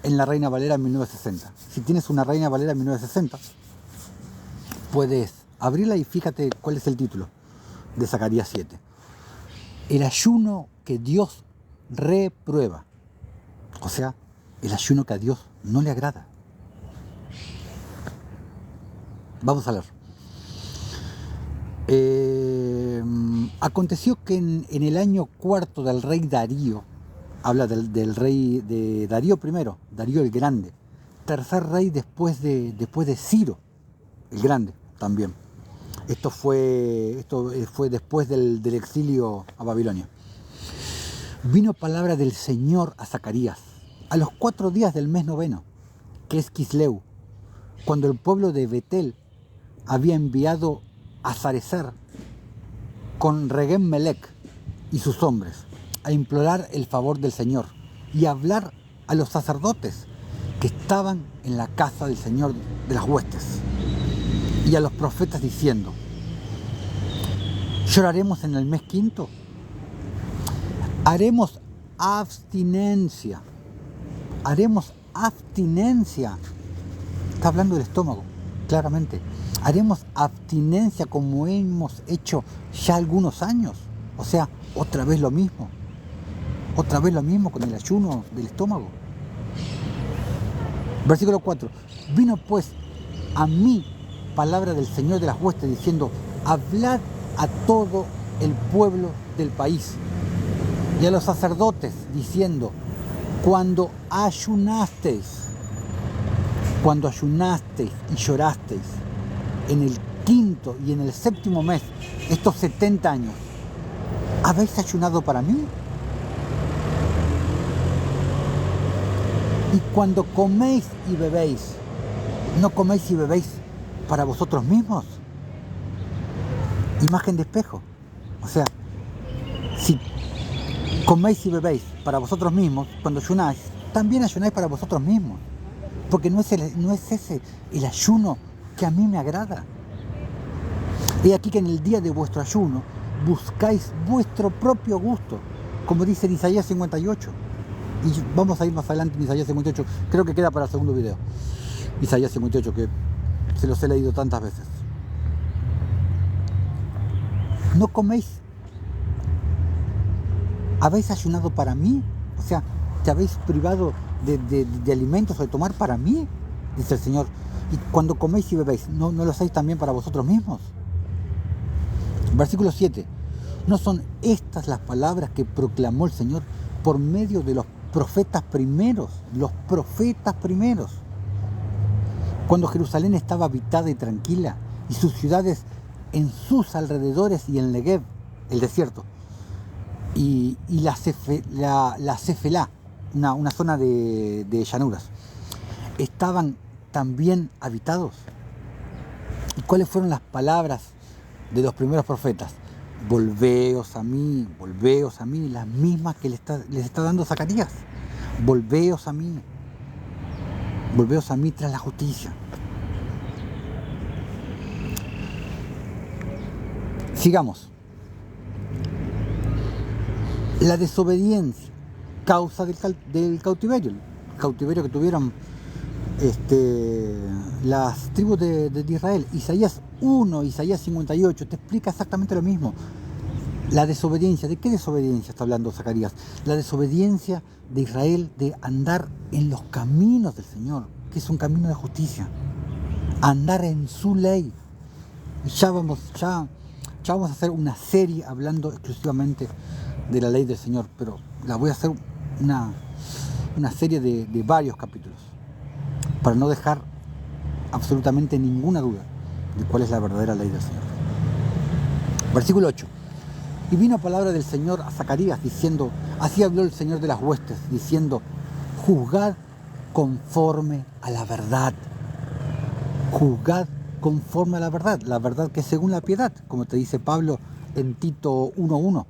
en la Reina Valera en 1960? Si tienes una Reina Valera en 1960, puedes abrirla y fíjate cuál es el título de Zacarías 7. El ayuno que Dios reprueba. O sea, el ayuno que a Dios no le agrada. Vamos a leer. Aconteció que en el año cuarto del rey Darío, habla del rey de Darío I, Darío el Grande, tercer rey después de Ciro el Grande también. Esto fue después del exilio a Babilonia. Vino palabra del Señor a Zacarías a los 4 días del mes noveno, que es Quisleu, cuando el pueblo de Betel había enviado a Sarecer con Regem-Melech y sus hombres a implorar el favor del Señor y a hablar a los sacerdotes que estaban en la casa del Señor de las huestes, y a los profetas diciendo: ¿lloraremos en el mes quinto? Haremos abstinencia. Está hablando del estómago, claramente. Haremos abstinencia como hemos hecho ya algunos años. O sea, otra vez lo mismo con el ayuno del estómago. Versículo 4. Vino pues a mí palabra del Señor de las huestes diciendo: hablad a todo el pueblo del país y a los sacerdotes diciendo: cuando ayunasteis y llorasteis en el quinto y en el séptimo mes, estos 70 años, ¿habéis ayunado para mí? Y cuando coméis y bebéis, ¿no coméis y bebéis para vosotros mismos? Imagen de espejo. O sea, si coméis y bebéis para vosotros mismos, cuando ayunáis, también ayunáis para vosotros mismos. Porque no es ese el ayuno que a mí me agrada. He aquí que en el día de vuestro ayuno buscáis vuestro propio gusto, como dice en Isaías 58. Y vamos a ir más adelante en Isaías 58, creo que queda para el segundo video. Isaías 58, que se los he leído tantas veces. ¿No coméis? ¿Habéis ayunado para mí? O sea, ¿te habéis privado de alimentos o de tomar para mí? Dice el Señor. Y cuando coméis y bebéis, ¿no lo hacéis también para vosotros mismos? Versículo 7. ¿No son estas las palabras que proclamó el Señor por medio de los profetas primeros? Los profetas primeros. Cuando Jerusalén estaba habitada y tranquila, y sus ciudades en sus alrededores y en Negev, el desierto, y la Cefelá, una zona de llanuras, estaban también habitados. ¿Y cuáles fueron las palabras de los primeros profetas? volveos a mí, las mismas que les está dando Zacarías. Volveos a mí tras la justicia. Sigamos. La desobediencia, causa del cautiverio, el cautiverio que tuvieron las tribus de Israel. Isaías 1, Isaías 58, te explica exactamente lo mismo. La desobediencia, ¿de qué desobediencia está hablando Zacarías? La desobediencia de Israel de andar en los caminos del Señor, que es un camino de justicia, andar en su ley. Ya vamos a hacer una serie hablando exclusivamente de la ley del Señor, pero la voy a hacer una serie de varios capítulos, para no dejar absolutamente ninguna duda de cuál es la verdadera ley del Señor. Versículo 8. Y vino palabra del Señor a Zacarías diciendo, así habló el Señor de las huestes, diciendo, juzgad conforme a la verdad. Juzgad conforme a la verdad que es según la piedad, como te dice Pablo en Tito 1:1.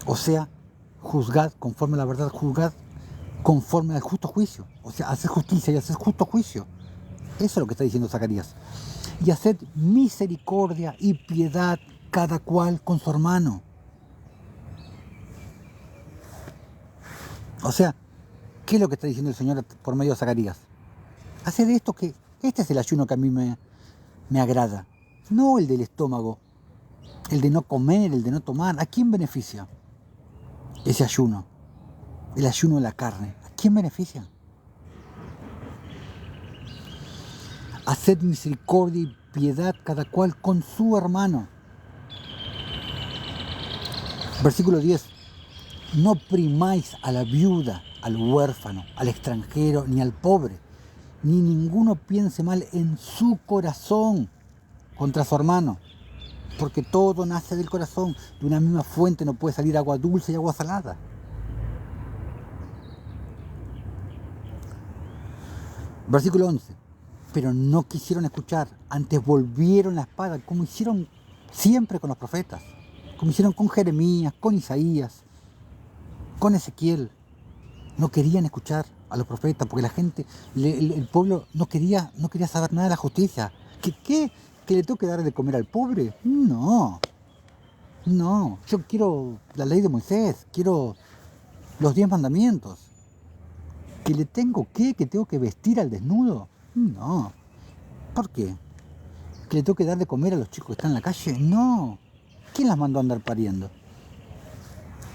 O sea, juzgad conforme a la verdad, juzgad conforme al justo juicio. O sea, hacer justicia y hacer justo juicio. Eso es lo que está diciendo Zacarías. Y haced misericordia y piedad cada cual con su hermano. O sea, ¿qué es lo que está diciendo el Señor por medio de Zacarías? Haced esto, que este es el ayuno que a mí me agrada. No el del estómago, el de no comer, el de no tomar. ¿A quién beneficia ese ayuno? El ayuno de la carne. ¿A quién beneficia? Haced misericordia y piedad cada cual con su hermano. Versículo 10. No oprimáis a la viuda, al huérfano, al extranjero, ni al pobre, ni ninguno piense mal en su corazón contra su hermano, porque todo nace del corazón. De una misma fuente no puede salir agua dulce y agua salada. Versículo 11. Pero no quisieron escuchar, antes volvieron la espada, como hicieron siempre con los profetas, como hicieron con Jeremías, con Isaías, con Ezequiel. No querían escuchar a los profetas porque la gente, el pueblo no quería saber nada de la justicia. ¿Qué? ¿Que le tengo que dar de comer al pobre? No, yo quiero la ley de Moisés, quiero los 10 mandamientos. ¿Que le tengo qué? ¿Que tengo que vestir al desnudo? No. ¿Por qué? ¿Que le tengo que dar de comer a los chicos que están en la calle? No. ¿Quién las mandó a andar pariendo?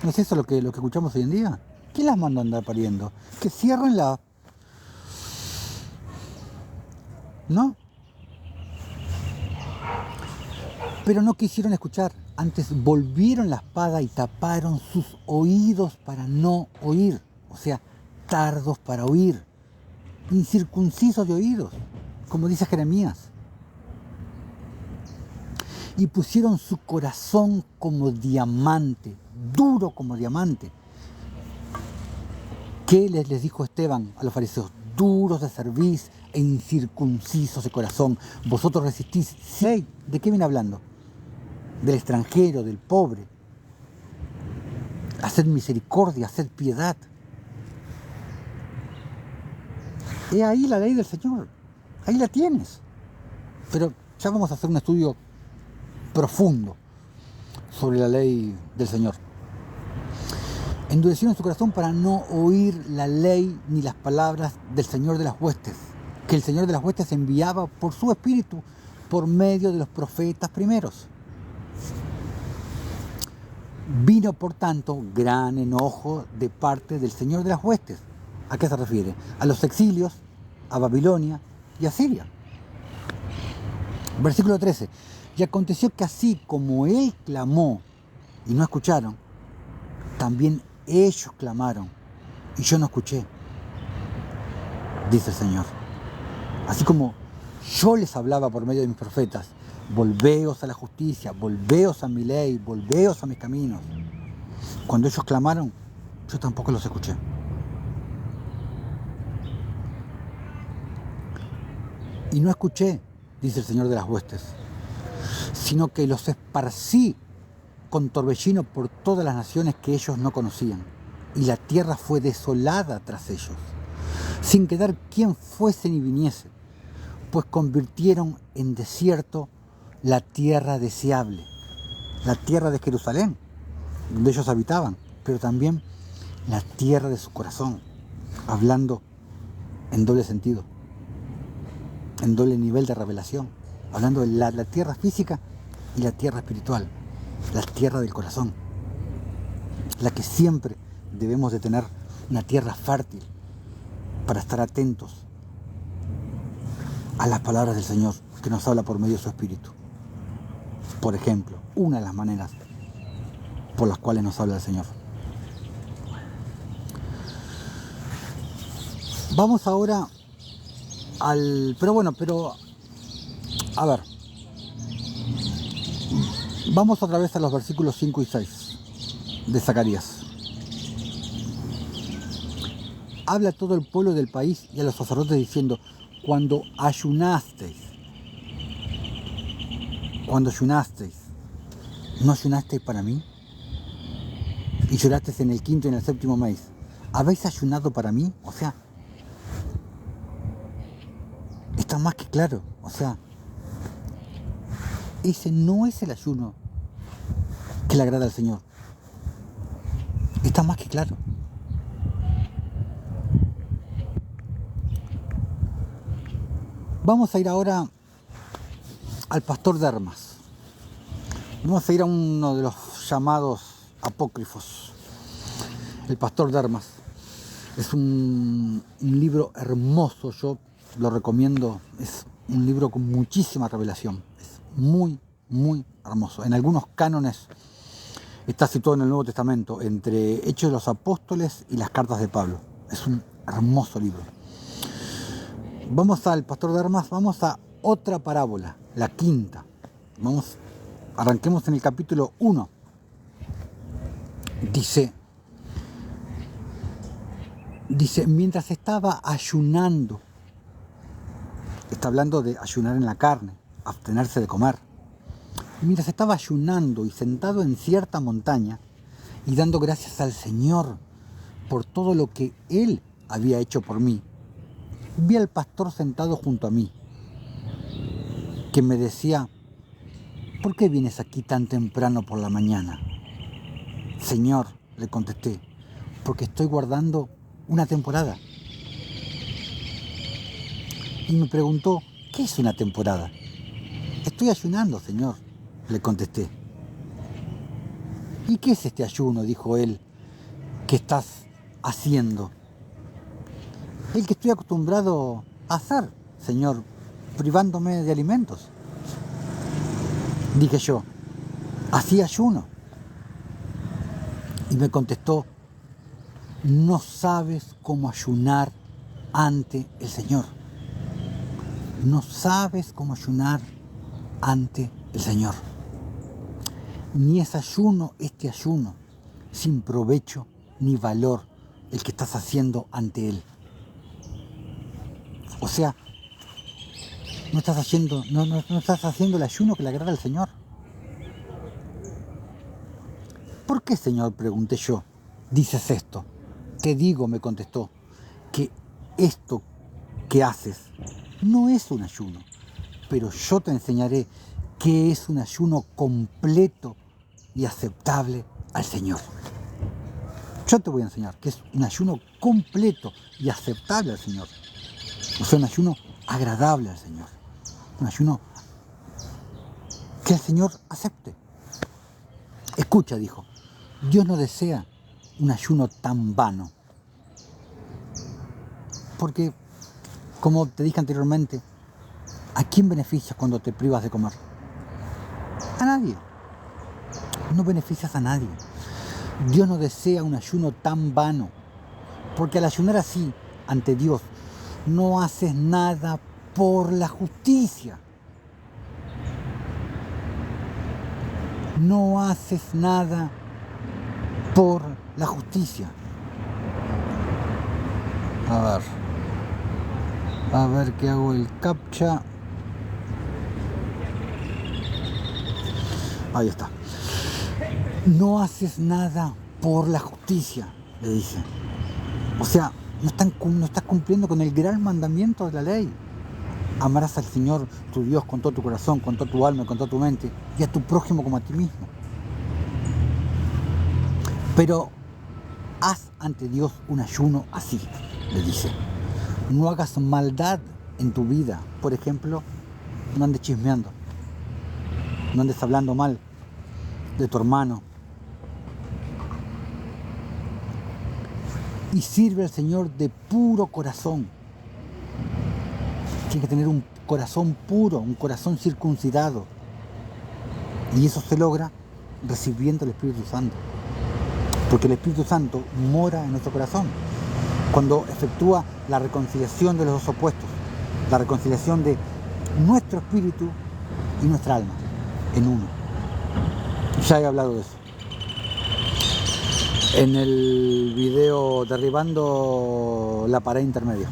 ¿No es eso lo que escuchamos hoy en día? ¿Quién las mandó a andar pariendo? Que cierren la... ¿No? Pero no quisieron escuchar. Antes volvieron la espada y taparon sus oídos para no oír. O sea, tardos para oír. Incircuncisos de oídos, como dice Jeremías. Y pusieron su corazón como diamante, duro como diamante. ¿Qué les dijo Esteban a los fariseos? Duros de cerviz e incircuncisos de corazón. Vosotros resistís. Sí, ¿de qué viene hablando? Del extranjero, del pobre. Haced misericordia, haced piedad. He ahí la ley del Señor. Ahí la tienes. Pero ya vamos a hacer un estudio profundo sobre la ley del Señor. Endurecieron su corazón para no oír la ley ni las palabras del Señor de las huestes, que el Señor de las huestes enviaba por su espíritu por medio de los profetas primeros. Vino, por tanto, gran enojo de parte del Señor de las huestes. ¿A qué se refiere? A los exilios, a Babilonia y a Siria. Versículo 13. Y aconteció que así como él clamó y no escucharon, también ellos clamaron y yo no escuché, dice el Señor. Así como yo les hablaba por medio de mis profetas, volveos a la justicia, volveos a mi ley, volveos a mis caminos. Cuando ellos clamaron, yo tampoco los escuché. Y no escuché, dice el Señor de las huestes, sino que los esparcí con torbellino por todas las naciones que ellos no conocían, y la tierra fue desolada tras ellos, sin quedar quien fuese ni viniese, pues convirtieron en desierto la tierra deseable, la tierra de Jerusalén, donde ellos habitaban, pero también la tierra de su corazón, hablando en doble sentido, en doble nivel de revelación, hablando de la tierra física y la tierra espiritual, la tierra del corazón, la que siempre debemos de tener, una tierra fértil para estar atentos a las palabras del Señor que nos habla por medio de su Espíritu. Por ejemplo, una de las maneras por las cuales nos habla el Señor. Vamos ahora a ver, vamos otra vez a los versículos 5 y 6 de Zacarías. Habla a todo el pueblo del país y a los sacerdotes diciendo: cuando ayunasteis, ¿no ayunasteis para mí? Y llorasteis en el quinto y en el séptimo mes. ¿Habéis ayunado para mí? O sea, está más que claro. O sea, ese no es el ayuno que le agrada al Señor. Está más que claro. Vamos a ir ahora al pastor Dermas. Vamos a ir a uno de los llamados apócrifos. El pastor Dermas. Es un libro hermoso, yo lo recomiendo. Es un libro con muchísima revelación. Es muy, muy hermoso. En algunos cánones está situado en el Nuevo Testamento, entre Hechos de los Apóstoles y las cartas de Pablo. Es un hermoso libro. Vamos al pastor Dermas, vamos a otra parábola, la quinta. Arranquemos en el capítulo 1. Dice, mientras estaba ayunando, está hablando de ayunar en la carne, abstenerse de comer. Mientras estaba ayunando y sentado en cierta montaña y dando gracias al Señor por todo lo que Él había hecho por mí, vi al pastor sentado junto a mí, que me decía: ¿por qué vienes aquí tan temprano por la mañana? Señor, le contesté, porque estoy guardando una temporada. Y me preguntó: ¿qué es una temporada? Estoy ayunando, Señor, le contesté. ¿Y qué es este ayuno?, dijo él, ¿qué estás haciendo? El que estoy acostumbrado a hacer, Señor, privándome de alimentos. Dije yo: así ayuno. Y me contestó: no sabes cómo ayunar ante el Señor. No sabes cómo ayunar ante el Señor. Ni es ayuno este ayuno, sin provecho ni valor el que estás haciendo ante Él. O sea, no estás haciendo el ayuno que le agrada al Señor. ¿Por qué, Señor?, pregunté yo, dices esto. Te digo, me contestó, que esto que haces no es un ayuno, pero yo te enseñaré qué es un ayuno completo y aceptable al Señor. Yo te voy a enseñar qué es un ayuno completo y aceptable al Señor. O sea, un ayuno agradable al Señor. Un ayuno que el Señor acepte. Escucha, dijo, Dios no desea un ayuno tan vano. Porque, como te dije anteriormente, ¿a quién beneficias cuando te privas de comer? A nadie. No beneficias a nadie. Dios no desea un ayuno tan vano. Porque al ayunar así ante Dios, no haces nada por la justicia. No haces nada por la justicia. A ver que hago el captcha. Ahí está. no haces nada por la justicia, le dice. O sea, no estás cumpliendo con el gran mandamiento de la ley. Amarás al Señor, tu Dios, con todo tu corazón, con toda tu alma, con toda tu mente, y a tu prójimo como a ti mismo. Pero haz ante Dios un ayuno así, le dice. No hagas maldad en tu vida. Por ejemplo, no andes chismeando, no andes hablando mal de tu hermano. Y sirve al Señor de puro corazón. Tienes que tener un corazón puro, un corazón circuncidado. Y eso se logra recibiendo el Espíritu Santo. Porque el Espíritu Santo mora en nuestro corazón. Cuando efectúa la reconciliación de los dos opuestos. La reconciliación de nuestro espíritu y nuestra alma en uno. Ya he hablado de eso. En el video Derribando la pared intermedia.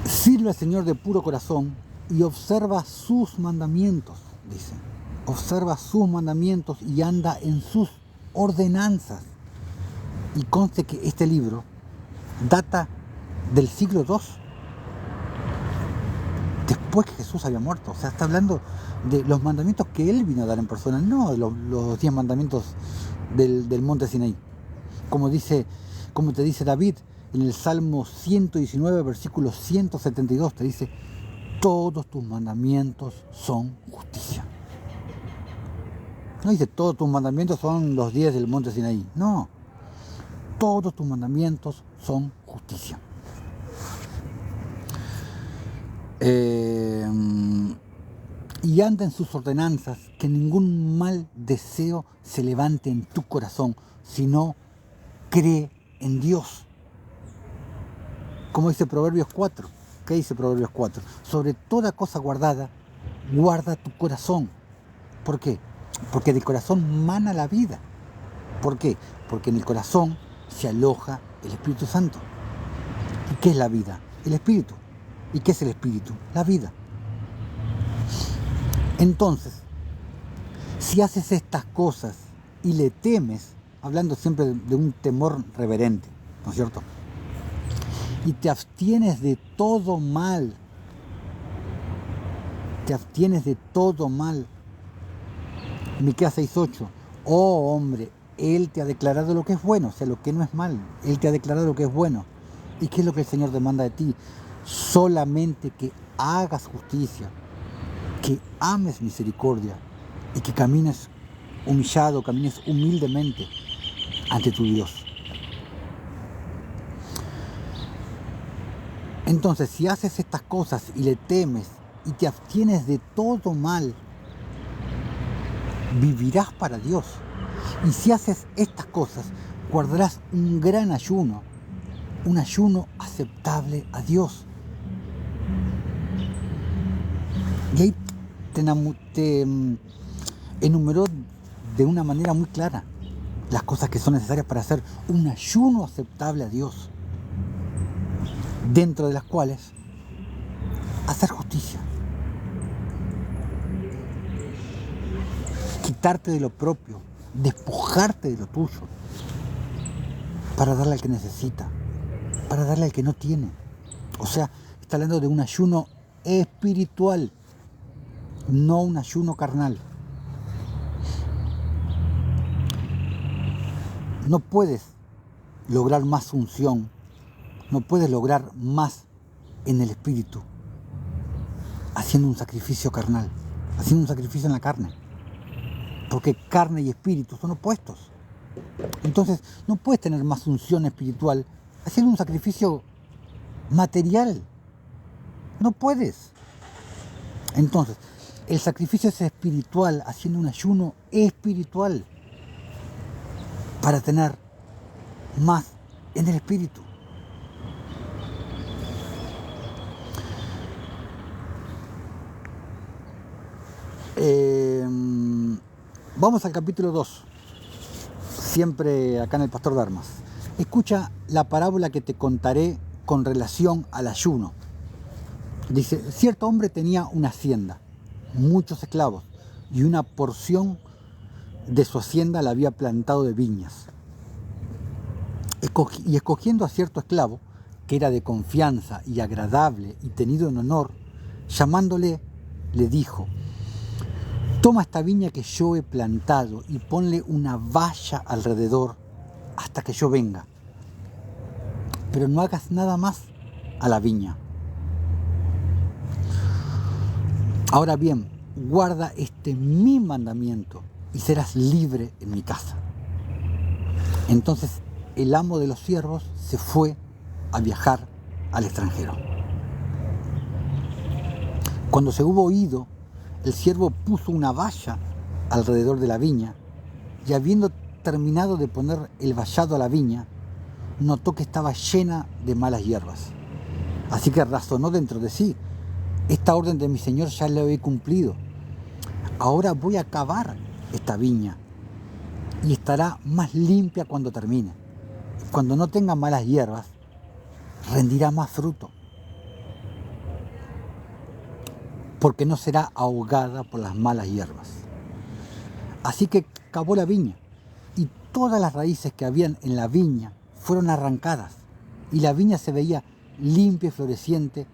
Sirve al Señor de puro corazón y observa sus mandamientos, dice. Observa sus mandamientos y anda en sus ordenanzas. Y conste que este libro data del siglo II, después que Jesús había muerto. O sea, está hablando de los mandamientos que él vino a dar en persona, no de los 10 mandamientos del monte Sinaí. Como te dice David en el Salmo 119, versículo 172, te dice: todos tus mandamientos son justicia. No dice todos tus mandamientos son los 10 del monte Sinaí. No, todos tus mandamientos son justicia. Y anda en sus ordenanzas, que ningún mal deseo se levante en tu corazón, sino cree en Dios. Como dice Proverbios 4. ¿Qué dice Proverbios 4? Sobre toda cosa guardada, guarda tu corazón. ¿Por qué? Porque del corazón mana la vida. ¿Por qué? Porque en el corazón se aloja el Espíritu Santo. ¿Y qué es la vida? El Espíritu. ¿Y qué es el Espíritu? La vida. Entonces, si haces estas cosas y le temes, hablando siempre de un temor reverente, ¿no es cierto? Y te abstienes de todo mal, Miqueas 6:8, oh hombre, Él te ha declarado lo que es bueno, o sea, lo que no es mal, Él te ha declarado lo que es bueno. ¿Y qué es lo que el Señor demanda de ti? Solamente que hagas justicia, que ames misericordia y que camines humillado, camines humildemente ante tu Dios. Entonces, si haces estas cosas y le temes y te abstienes de todo mal, vivirás para Dios. Y si haces estas cosas, guardarás un gran ayuno, un ayuno aceptable a Dios. Y ahí te enumeró de una manera muy clara las cosas que son necesarias para hacer un ayuno aceptable a Dios, dentro de las cuales hacer justicia, quitarte de lo propio, despojarte de lo tuyo, para darle al que necesita, para darle al que no tiene. O sea, está hablando de un ayuno espiritual, no un ayuno carnal. No puedes lograr más unción, no puedes lograr más en el espíritu haciendo un sacrificio carnal, haciendo un sacrificio en la carne. Porque carne y espíritu son opuestos. Entonces no puedes tener más unción espiritual haciendo un sacrificio material. No puedes. Entonces, el sacrificio es espiritual, haciendo un ayuno espiritual para tener más en el espíritu. Vamos al capítulo 2, siempre acá en el Pastor de Armas. Escucha la parábola que te contaré con relación al ayuno. Dice, cierto hombre tenía una hacienda, muchos esclavos, y una porción de su hacienda la había plantado de viñas. Y escogiendo a cierto esclavo, que era de confianza y agradable y tenido en honor, llamándole, le dijo: toma esta viña que yo he plantado y ponle una valla alrededor hasta que yo venga, pero no hagas nada más a la viña. Ahora bien, guarda este mi mandamiento y serás libre en mi casa. Entonces el amo de los siervos se fue a viajar al extranjero. Cuando se hubo ido, el siervo puso una valla alrededor de la viña y, habiendo terminado de poner el vallado a la viña, notó que estaba llena de malas hierbas. Así que razonó dentro de sí: esta orden de mi señor ya la he cumplido. Ahora voy a cavar esta viña y estará más limpia cuando termine. Cuando no tenga malas hierbas, rendirá más fruto, porque no será ahogada por las malas hierbas. Así que cavó la viña, y todas las raíces que habían en la viña fueron arrancadas, y la viña se veía limpia y floreciente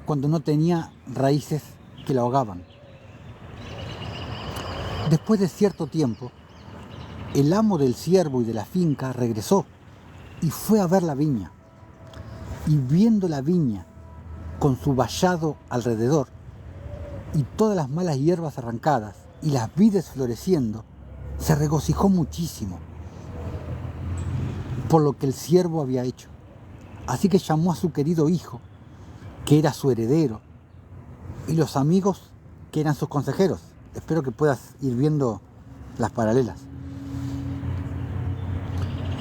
cuando no tenía raíces que la ahogaban. Después de cierto tiempo, el amo del siervo y de la finca regresó y fue a ver la viña. Y viendo la viña con su vallado alrededor y todas las malas hierbas arrancadas y las vides floreciendo, se regocijó muchísimo por lo que el siervo había hecho. Así que llamó a su querido hijo, que era su heredero, y los amigos, que eran sus consejeros. Espero que puedas ir viendo las paralelas.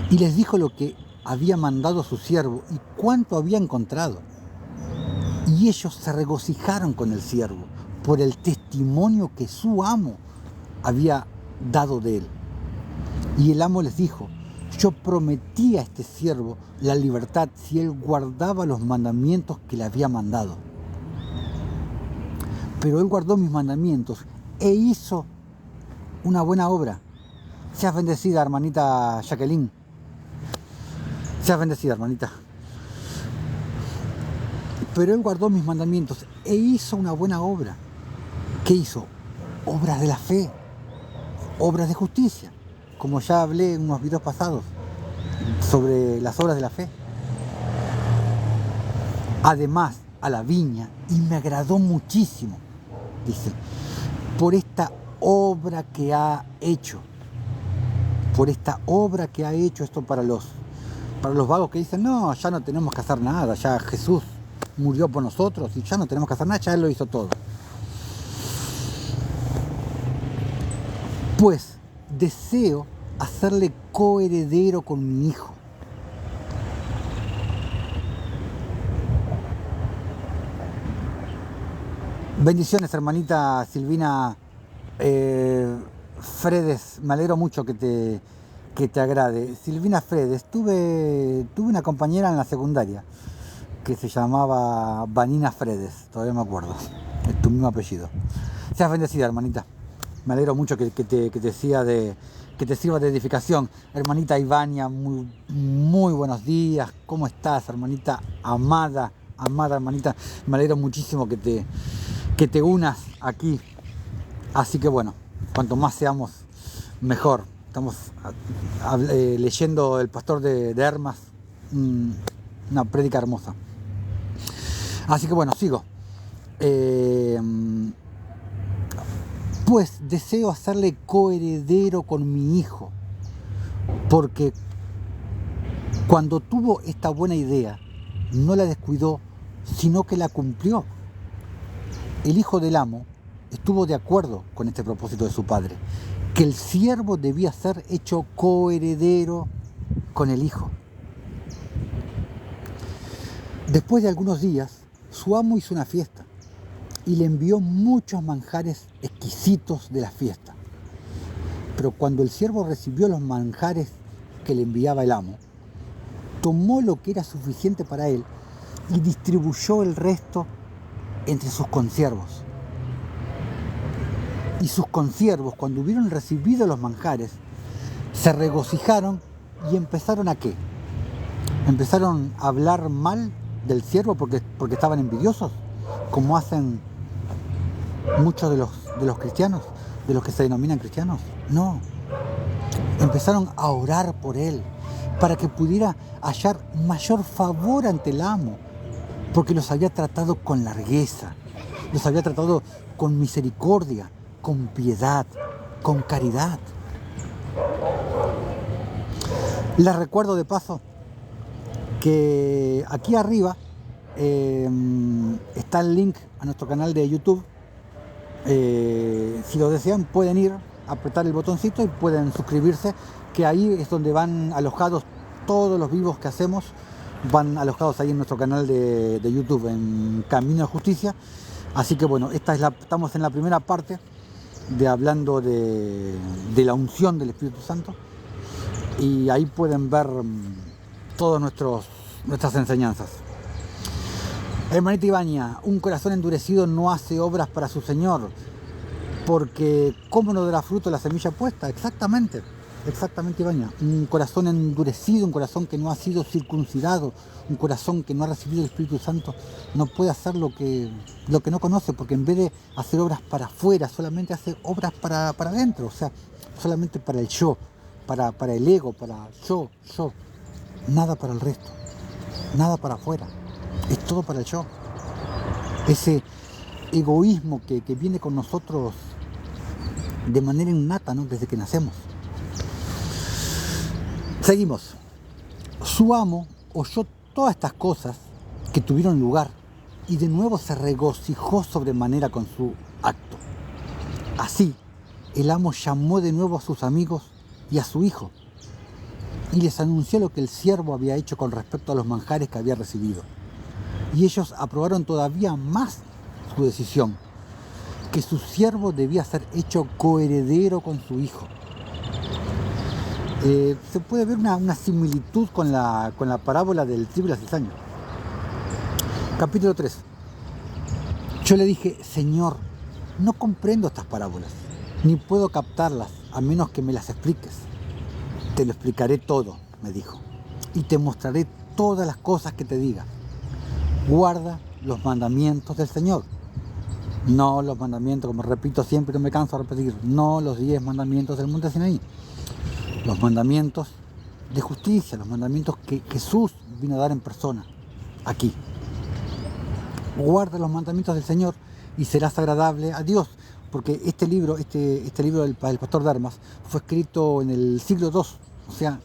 Y les dijo lo que había mandado su siervo y cuánto había encontrado. Y ellos se regocijaron con el siervo por el testimonio que su amo había dado de él. Y el amo les dijo: yo prometí a este siervo la libertad si él guardaba los mandamientos que le había mandado. Pero él guardó mis mandamientos e hizo una buena obra. Seas bendecida, hermanita Jacqueline. Seas bendecida, hermanita. Pero él guardó mis mandamientos e hizo una buena obra. ¿Qué hizo? Obras de la fe, obras de justicia, como ya hablé en unos videos pasados sobre las obras de la fe. Además, a la viña, y me agradó muchísimo, dice, por esta obra que ha hecho. Por esta obra que ha hecho. Esto para los vagos que dicen: no, ya no tenemos que hacer nada, ya Jesús murió por nosotros y ya no tenemos que hacer nada, ya Él lo hizo todo. Pues deseo hacerle coheredero con mi hijo. Bendiciones, hermanita Silvina Fredes, me alegro mucho que te agrade. Silvina Fredes, tuve una compañera en la secundaria que se llamaba Vanina Fredes, todavía me acuerdo, es tu mismo apellido. Seas bendecida, hermanita. Me alegro mucho que te sirva de edificación. Hermanita Ivania, muy buenos días. ¿Cómo estás, hermanita amada hermanita? Me alegro muchísimo que te unas aquí. Así que bueno, cuanto más seamos, mejor. Estamos leyendo El Pastor de Hermas, una prédica hermosa. Así que bueno, sigo. Pues deseo hacerle coheredero con mi hijo, porque cuando tuvo esta buena idea, no la descuidó, sino que la cumplió. El hijo del amo estuvo de acuerdo con este propósito de su padre, que el siervo debía ser hecho coheredero con el hijo. Después de algunos días, su amo hizo una fiesta y le envió muchos manjares exquisitos de la fiesta. Pero cuando el siervo recibió los manjares que le enviaba el amo, tomó lo que era suficiente para él y distribuyó el resto entre sus consiervos. Y sus consiervos, cuando hubieron recibido los manjares, se regocijaron y empezaron ¿a qué? Empezaron a hablar mal del siervo porque estaban envidiosos, como hacen muchos de los cristianos, de los que se denominan cristianos. No, empezaron a orar por él para que pudiera hallar mayor favor ante el amo, porque los había tratado con largueza, los había tratado con misericordia, con piedad, con caridad. Les recuerdo de paso que aquí arriba está el link a nuestro canal de YouTube. Si lo desean pueden ir, apretar el botoncito y pueden suscribirse, que ahí es donde van alojados todos los vivos que hacemos, van alojados ahí en nuestro canal de YouTube, en Camino de Justicia. Así que bueno, estamos en la primera parte de hablando de la unción del Espíritu Santo, y ahí pueden ver todas nuestras enseñanzas. Hermanita Ibaña, un corazón endurecido no hace obras para su Señor, porque ¿cómo no dará fruto la semilla puesta? Exactamente, Ibaña. Un corazón endurecido, un corazón que no ha sido circuncidado, un corazón que no ha recibido el Espíritu Santo, no puede hacer lo que no conoce, porque en vez de hacer obras para afuera, solamente hace obras para adentro, o sea, solamente para el yo, para el ego, para yo, nada para el resto, nada para afuera, es todo para el yo. Ese egoísmo que viene con nosotros de manera innata, ¿no? Desde que nacemos. Seguimos. Su amo oyó todas estas cosas que tuvieron lugar y de nuevo se regocijó sobremanera con su acto. Así, el amo llamó de nuevo a sus amigos y a su hijo y les anunció lo que el siervo había hecho con respecto a los manjares que había recibido. Y ellos aprobaron todavía más su decisión, que su siervo debía ser hecho coheredero con su hijo. Se puede ver una similitud con la parábola del trigo y la cizaña. Capítulo 3. Yo le dije, Señor, no comprendo estas parábolas, ni puedo captarlas, a menos que me las expliques. Te lo explicaré todo, me dijo, y te mostraré todas las cosas que te diga. Guarda los mandamientos del Señor. No los mandamientos, como repito siempre, que me canso de repetir, no los 10 mandamientos del monte Sinaí. Los mandamientos de justicia, los mandamientos que Jesús vino a dar en persona, aquí. Guarda los mandamientos del Señor y serás agradable a Dios, porque este libro del pastor Dermas fue escrito en el siglo II, o sea,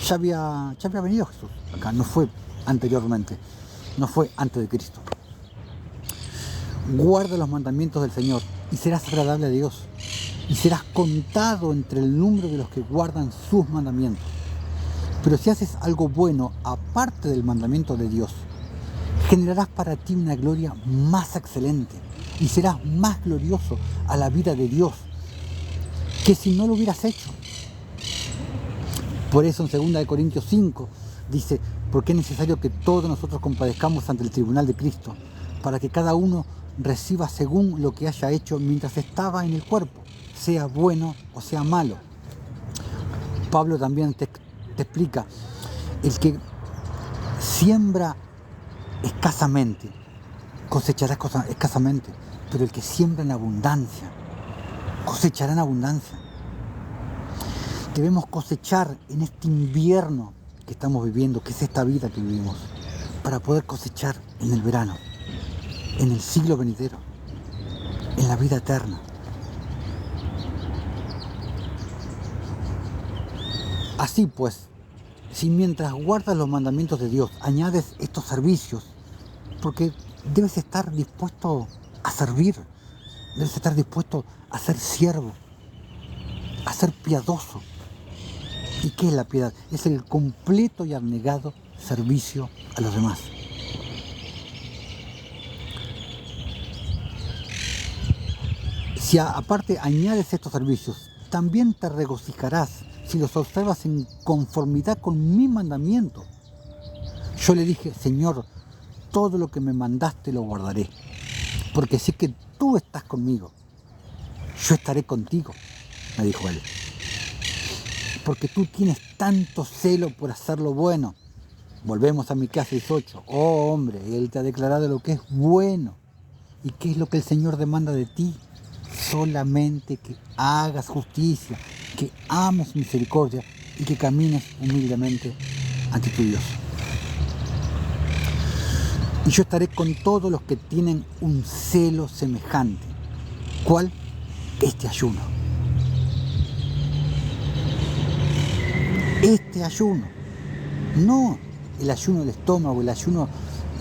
ya había venido Jesús acá, no fue anteriormente, no fue antes de Cristo. Guarda los mandamientos del Señor y serás agradable a Dios, y serás contado entre el número de los que guardan sus mandamientos. Pero si haces algo bueno aparte del mandamiento de Dios, generarás para ti una gloria más excelente y serás más glorioso a la vida de Dios que si no lo hubieras hecho. Por eso en 2 Corintios 5 dice, porque es necesario que todos nosotros compadezcamos ante el tribunal de Cristo, para que cada uno reciba según lo que haya hecho mientras estaba en el cuerpo, sea bueno o sea malo. Pablo también te explica, el que siembra escasamente, cosechará escasamente, pero el que siembra en abundancia, cosechará en abundancia. Debemos cosechar en este invierno que estamos viviendo, que es esta vida que vivimos, para poder cosechar en el verano, en el siglo venidero, en la vida eterna. Así pues, si mientras guardas los mandamientos de Dios añades estos servicios, porque debes estar dispuesto a servir, debes estar dispuesto a ser siervo, a ser piadoso. ¿Y qué es la piedad? Es el completo y abnegado servicio a los demás. Si aparte añades estos servicios, también te regocijarás si los observas en conformidad con mi mandamiento. Yo le dije, Señor, todo lo que me mandaste lo guardaré, porque sé que tú estás conmigo yo estaré contigo, me dijo él. Porque tú tienes tanto celo por hacer lo bueno. Volvemos a Miqueas 6:8. Oh hombre, Él te ha declarado lo que es bueno. ¿Y qué es lo que el Señor demanda de ti? Solamente que hagas justicia, que ames misericordia y que camines humildemente ante tu Dios. Y yo estaré con todos los que tienen un celo semejante. ¿Cuál? Este ayuno. Este ayuno. No el ayuno del estómago, el ayuno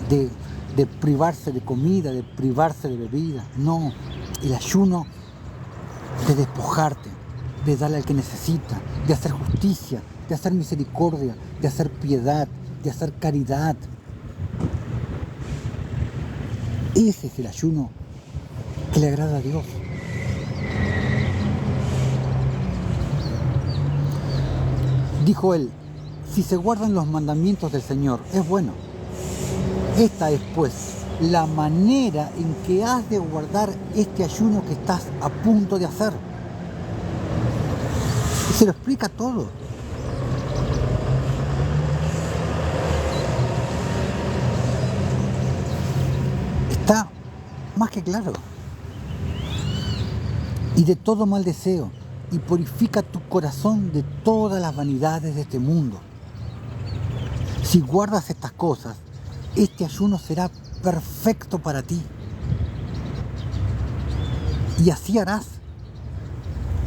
de privarse de comida, de privarse de bebida. No, el ayuno de despojarte, de darle al que necesita, de hacer justicia, de hacer misericordia, de hacer piedad, de hacer caridad. Ese es el ayuno que le agrada a Dios. Dijo él, si se guardan los mandamientos del Señor, es bueno. Esta es, pues, la manera en que has de guardar este ayuno que estás a punto de hacer. Y se lo explica todo. Está más que claro. Y de todo mal deseo, y purifica tu corazón de todas las vanidades de este mundo. Si guardas estas cosas, este ayuno será perfecto para ti. Y así harás,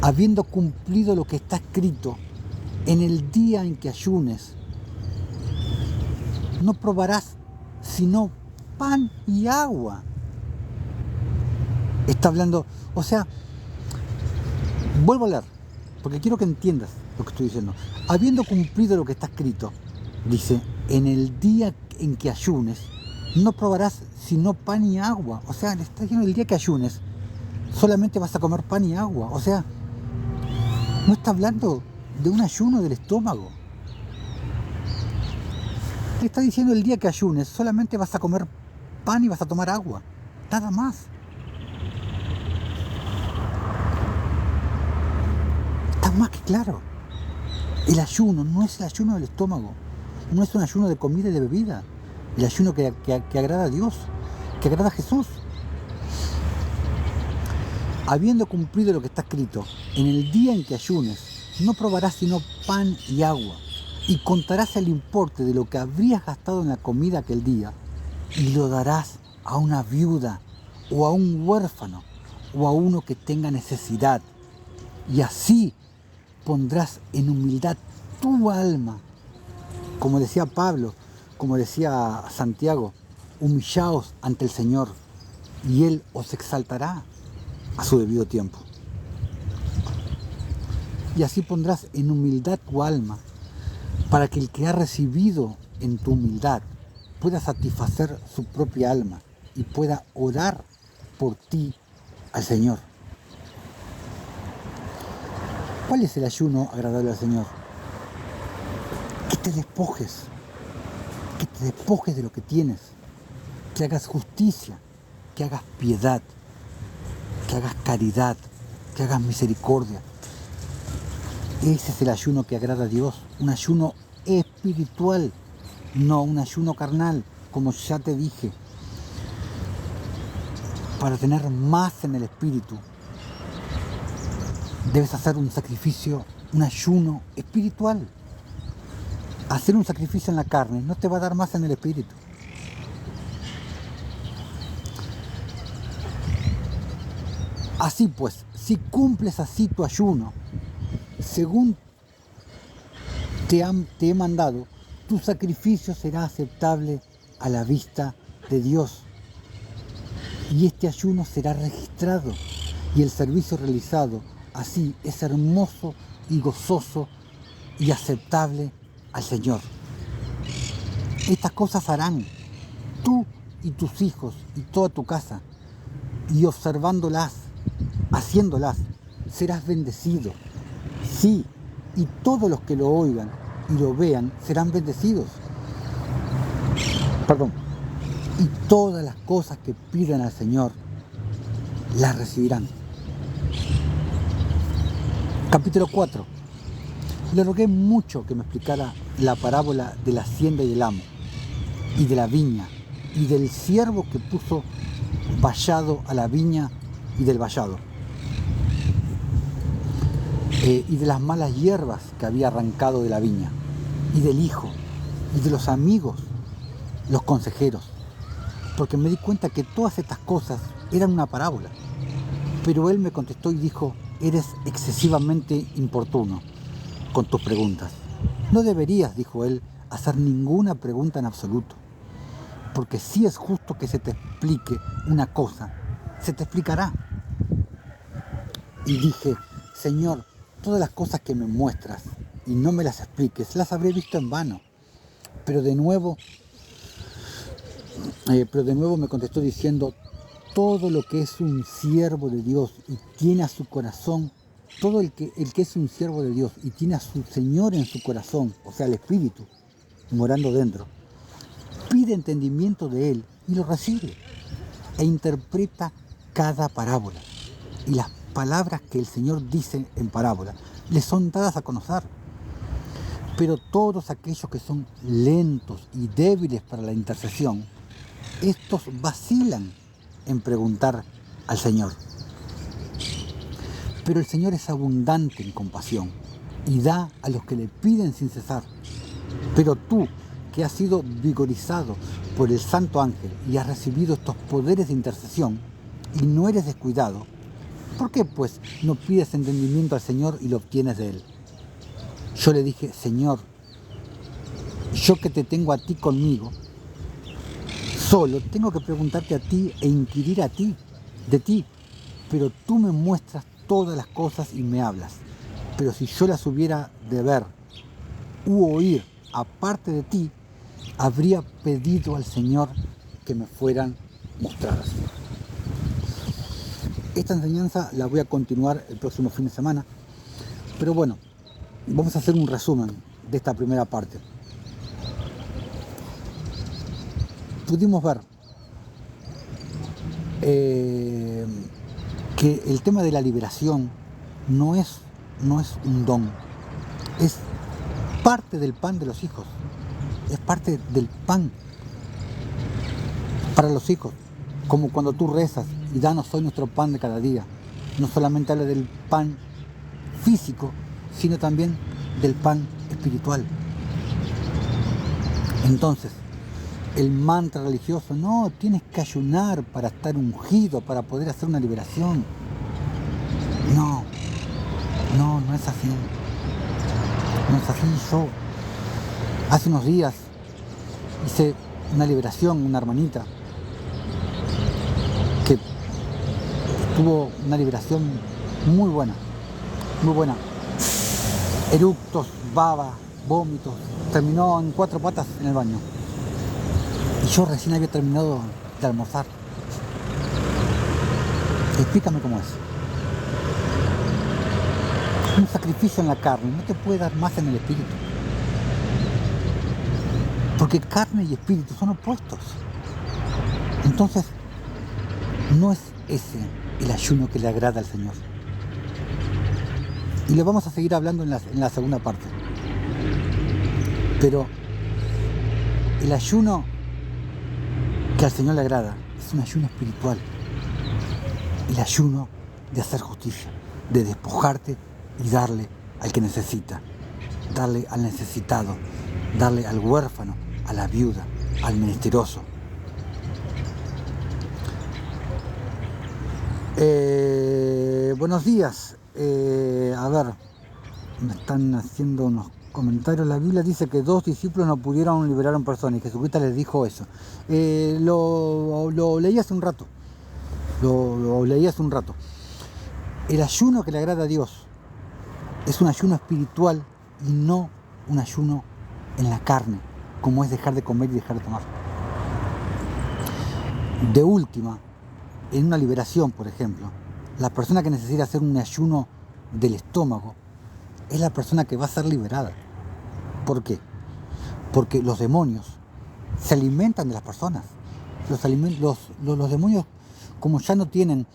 habiendo cumplido lo que está escrito, en el día en que ayunes, no probarás sino pan y agua. Está hablando, o sea, vuelvo a leer, porque quiero que entiendas lo que estoy diciendo. Habiendo cumplido lo que está escrito, dice, en el día en que ayunes, no probarás sino pan y agua. O sea, le está diciendo el día que ayunes, solamente vas a comer pan y agua. O sea, no está hablando de un ayuno del estómago. Le está diciendo el día que ayunes, solamente vas a comer pan y vas a tomar agua. Nada más. Está más que claro. El ayuno no es el ayuno del estómago. No es un ayuno de comida y de bebida. El ayuno que agrada a Dios, que agrada a Jesús. Habiendo cumplido lo que está escrito, en el día en que ayunes, no probarás sino pan y agua, y contarás el importe de lo que habrías gastado en la comida aquel día, y lo darás a una viuda, o a un huérfano, o a uno que tenga necesidad. Y así pondrás en humildad tu alma. Como decía Pablo, como decía Santiago, humillaos ante el Señor, y Él os exaltará a su debido tiempo. Y así pondrás en humildad tu alma, para que el que ha recibido en tu humildad pueda satisfacer su propia alma y pueda orar por ti al Señor. ¿Cuál es el ayuno agradable al Señor? Que te despojes de lo que tienes, que hagas justicia, que hagas piedad, que hagas caridad, que hagas misericordia. Ese es el ayuno que agrada a Dios, un ayuno espiritual, no un ayuno carnal, como ya te dije. Para tener más en el espíritu, debes hacer un sacrificio, un ayuno espiritual. Hacer un sacrificio en la carne no te va a dar más en el espíritu. Así pues, si cumples así tu ayuno, según te he mandado, tu sacrificio será aceptable a la vista de Dios. Y este ayuno será registrado, y el servicio realizado así es hermoso y gozoso y aceptable al Señor. Estas cosas harán tú y tus hijos y toda tu casa, y observándolas, haciéndolas, serás bendecido. Sí, y todos los que lo oigan y lo vean serán bendecidos. Y todas las cosas que pidan al Señor las recibirán. Capítulo 4. Le rogué mucho que me explicara la parábola de la hacienda y del amo, y de la viña, y del siervo que puso vallado a la viña y del vallado, y de las malas hierbas que había arrancado de la viña, y del hijo, y de los amigos, los consejeros, porque me di cuenta que todas estas cosas eran una parábola. Pero él me contestó y dijo: eres excesivamente importuno con tus preguntas. No deberías, dijo él, hacer ninguna pregunta en absoluto, porque si es justo que se te explique una cosa, se te explicará. Y dije: Señor, todas las cosas que me muestras y no me las expliques, las habré visto en vano. Pero de nuevo me contestó diciendo: todo lo que es un siervo de Dios y tiene a su corazón, todo el que es un siervo de Dios y tiene a su Señor en su corazón, o sea, el Espíritu, morando dentro, pide entendimiento de Él y lo recibe, e interpreta cada parábola. Y las palabras que el Señor dice en parábola le son dadas a conocer. Pero todos aquellos que son lentos y débiles para la intercesión, estos vacilan en preguntar al Señor. Pero el Señor es abundante en compasión y da a los que le piden sin cesar. Pero tú, que has sido vigorizado por el Santo Ángel y has recibido estos poderes de intercesión y no eres descuidado, ¿por qué pues no pides entendimiento al Señor y lo obtienes de Él? Yo le dije: Señor, yo que te tengo a ti conmigo, solo tengo que preguntarte a ti e inquirir de ti, pero tú me muestras todas las cosas y me hablas. Pero si yo las hubiera de ver u oír aparte de ti, habría pedido al Señor que me fueran mostradas. Esta enseñanza la voy a continuar el próximo fin de semana, pero bueno, vamos a hacer un resumen de esta primera parte. Pudimos ver que el tema de la liberación no es un don, es parte del pan de los hijos, es parte del pan para los hijos, como cuando tú rezas y danos hoy nuestro pan de cada día. No solamente habla del pan físico, sino también del pan espiritual. Entonces, el mantra religioso: no, tienes que ayunar para estar ungido, para poder hacer una liberación. No es así. No es así. Yo hace unos días hice una liberación, una hermanita que tuvo una liberación muy buena. Eructos, baba, vómitos. Terminó en 4 patas en el baño. Y yo recién había terminado de almorzar. Explícame cómo es. Un sacrificio en la carne no te puede dar más en el espíritu. Porque carne y espíritu son opuestos. Entonces, no es ese el ayuno que le agrada al Señor. Y lo vamos a seguir hablando en la segunda parte. Pero el ayuno que al Señor le agrada es un ayuno espiritual. El ayuno de hacer justicia, de despojarte y darle al que necesita, darle al necesitado, darle al huérfano, a la viuda, al menesteroso. Buenos días. A ver, me están haciendo unos comentarios. La Biblia dice que 2 discípulos no pudieron liberar a una persona y Jesucristo les dijo eso. Lo leí hace un rato. El ayuno que le agrada a Dios es un ayuno espiritual y no un ayuno en la carne, como es dejar de comer y dejar de tomar. De última, en una liberación, por ejemplo, la persona que necesita hacer un ayuno del estómago es la persona que va a ser liberada. ¿Por qué? Porque los demonios se alimentan de las personas. Los demonios, como ya no tienen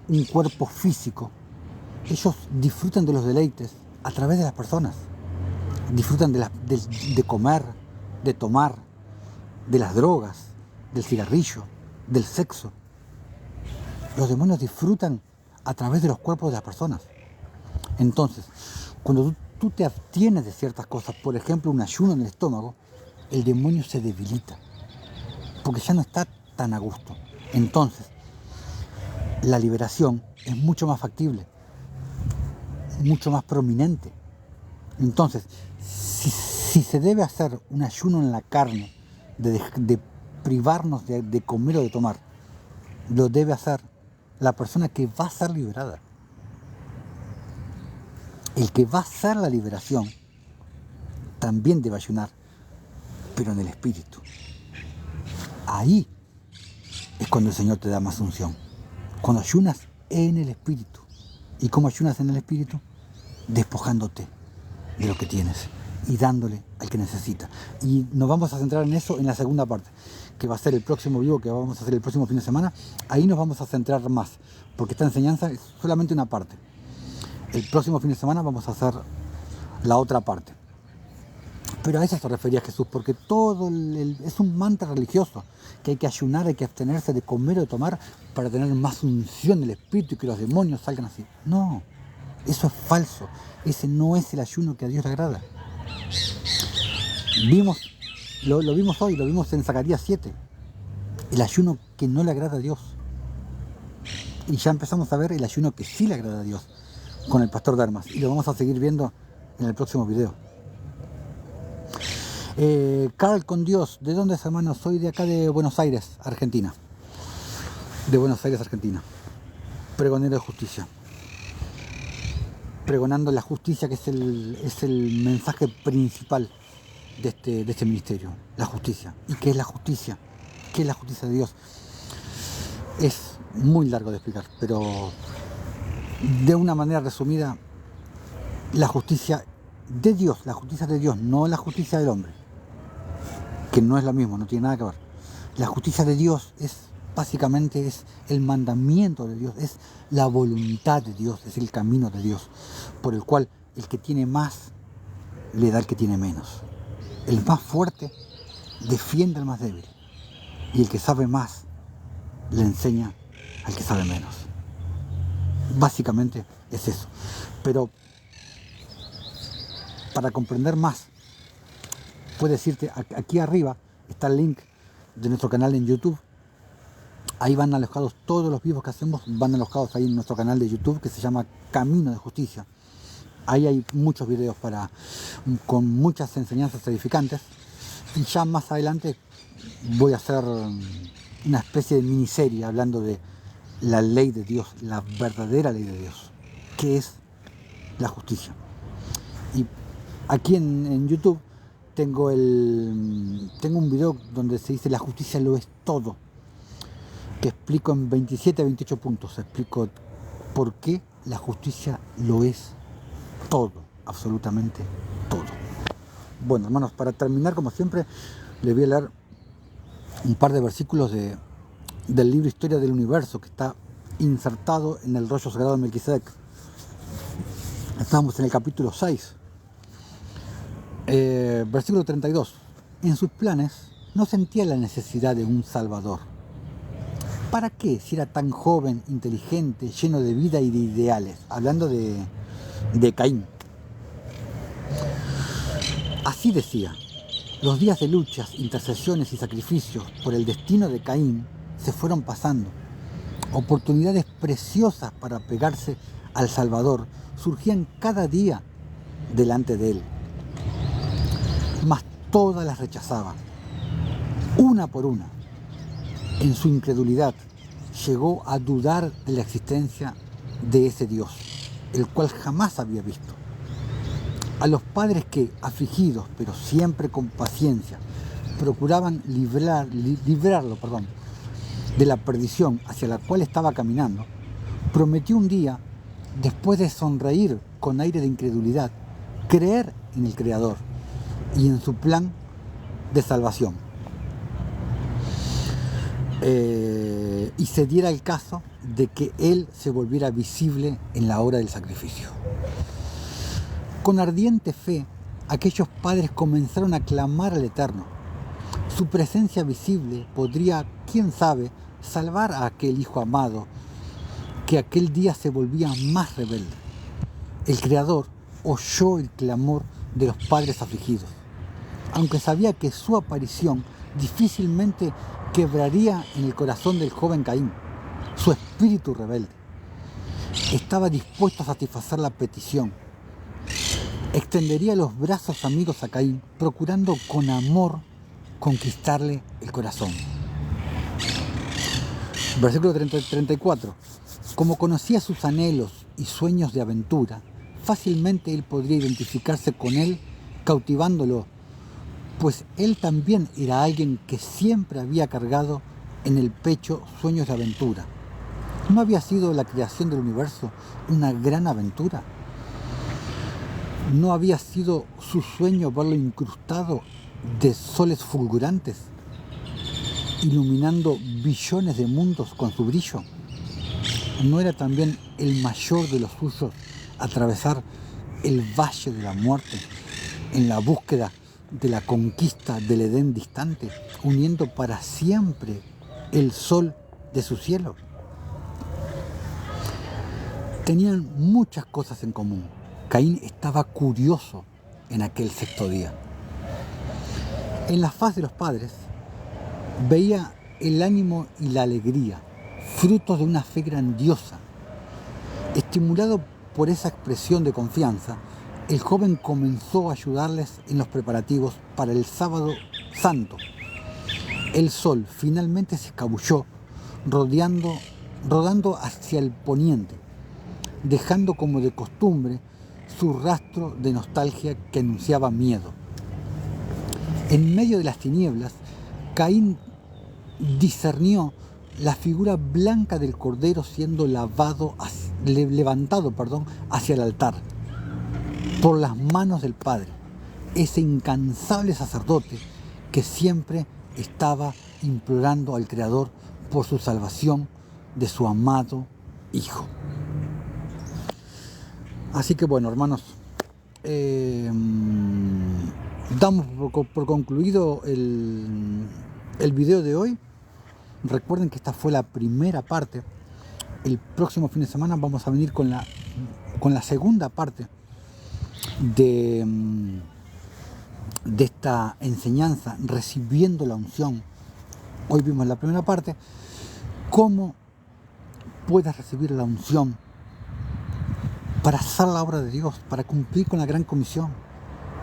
un cuerpo físico, Ellos disfrutan de los deleites a través de las personas. Disfrutan de comer, de tomar, de las drogas, del cigarrillo, del sexo. Los demonios disfrutan a través de los cuerpos de las personas. Entonces, cuando tú te abstienes de ciertas cosas, por ejemplo un ayuno en el estómago, el demonio se debilita, porque ya no está tan a gusto. Entonces, la liberación es mucho más factible, mucho más prominente. Entonces, si se debe hacer un ayuno en la carne, de privarnos de comer o de tomar, lo debe hacer la persona que va a ser liberada. El que va a hacer la liberación también debe ayunar, pero en el espíritu. Ahí es cuando el Señor te da más unción. Cuando ayunas en el espíritu. ¿Y cómo ayunas en el espíritu? Despojándote de lo que tienes y dándole al que necesita. Y nos vamos a centrar en eso en la segunda parte, que va a ser el próximo vivo que vamos a hacer el próximo fin de semana. Ahí nos vamos a centrar más, porque esta enseñanza es solamente una parte. El próximo fin de semana vamos a hacer la otra parte. Pero a eso se refería Jesús, porque es un mantra religioso, que hay que ayunar, hay que abstenerse de comer o de tomar para tener más unción del Espíritu y que los demonios salgan así. No, eso es falso. Ese no es el ayuno que a Dios le agrada. Lo vimos hoy, lo vimos en Zacarías 7, el ayuno que no le agrada a Dios. Y ya empezamos a ver el ayuno que sí le agrada a Dios con el pastor Darmas, y lo vamos a seguir viendo en el próximo video. Carl con Dios, ¿de dónde es, hermano? Soy de acá de Buenos Aires, Argentina. De Buenos Aires, Argentina. Pregonero de justicia. Pregonando la justicia, que es el mensaje principal de este ministerio. La justicia. ¿Y qué es la justicia? ¿Qué es la justicia de Dios? Es muy largo de explicar, pero de una manera resumida, la justicia de Dios, no la justicia del hombre, que no es lo mismo, no tiene nada que ver. La justicia de Dios básicamente es el mandamiento de Dios, es la voluntad de Dios, es el camino de Dios, por el cual el que tiene más le da al que tiene menos. El más fuerte defiende al más débil, y el que sabe más le enseña al que sabe menos. Básicamente es eso. Pero para comprender más, puedes irte aquí arriba, está el link de nuestro canal en YouTube. Ahí van alojados todos los vivos que hacemos, van alojados ahí en nuestro canal de YouTube, que se llama Camino de Justicia. Ahí hay muchos videos con muchas enseñanzas edificantes. Y ya más adelante voy a hacer una especie de miniserie hablando de la ley de Dios, la verdadera ley de Dios, que es la justicia. Y aquí en YouTube tengo un video donde se dice la justicia lo es todo, que explico en 27 a 28 puntos, explico por qué la justicia lo es todo, absolutamente todo. Bueno, hermanos, para terminar, como siempre, les voy a leer un par de versículos del libro Historia del Universo, que está insertado en el rollo sagrado de Melquisedec. Estamos en el capítulo 6, versículo 32. En sus planes no sentía la necesidad de un Salvador. ¿Para qué si era tan joven, inteligente, lleno de vida y de ideales? Hablando de Caín. Así decía, los días de luchas, intercesiones y sacrificios por el destino de Caín se fueron pasando. Oportunidades preciosas para pegarse al Salvador surgían cada día delante de él. Mas todas las rechazaba, una por una. En su incredulidad llegó a dudar de la existencia de ese Dios, el cual jamás había visto. A los padres que, afligidos, pero siempre con paciencia, procuraban librarlo de la perdición hacia la cual estaba caminando, prometió un día, después de sonreír con aire de incredulidad, creer en el Creador y en su plan de salvación. Y se diera el caso de que Él se volviera visible en la hora del sacrificio. Con ardiente fe, aquellos padres comenzaron a clamar al Eterno. Su presencia visible podría, quién sabe, salvar a aquel hijo amado que aquel día se volvía más rebelde. El Creador oyó el clamor de los padres afligidos, aunque sabía que su aparición difícilmente quebraría en el corazón del joven Caín. Su espíritu rebelde estaba dispuesto a satisfacer la petición. Extendería los brazos amigos a Caín, procurando con amor conquistarle el corazón. Versículo 34. Como conocía sus anhelos y sueños de aventura, fácilmente él podría identificarse con él, cautivándolo, pues él también era alguien que siempre había cargado en el pecho sueños de aventura. ¿No había sido la creación del universo una gran aventura? ¿No había sido su sueño verlo incrustado de soles fulgurantes, iluminando billones de mundos con su brillo? ¿No era también el mayor de los suyos atravesar el valle de la muerte en la búsqueda de la conquista del Edén distante, uniendo para siempre el sol de su cielo? Tenían muchas cosas en común. Caín estaba curioso en aquel sexto día. En la faz de los padres veía el ánimo y la alegría, frutos de una fe grandiosa. Estimulado por esa expresión de confianza, el joven comenzó a ayudarles en los preparativos para el sábado santo. El sol finalmente se escabulló, rodando hacia el poniente, dejando como de costumbre su rastro de nostalgia que anunciaba miedo. En medio de las tinieblas, Caín discernió la figura blanca del cordero siendo levantado hacia el altar por las manos del Padre, ese incansable sacerdote que siempre estaba implorando al Creador por su salvación de su amado Hijo. Así que bueno, hermanos, damos por concluido el video de hoy. Recuerden que esta fue la primera parte. El próximo fin de semana vamos a venir con la segunda parte de esta enseñanza, recibiendo la unción. Hoy vimos la primera parte, cómo puedes recibir la unción para hacer la obra de Dios, para cumplir con la gran comisión,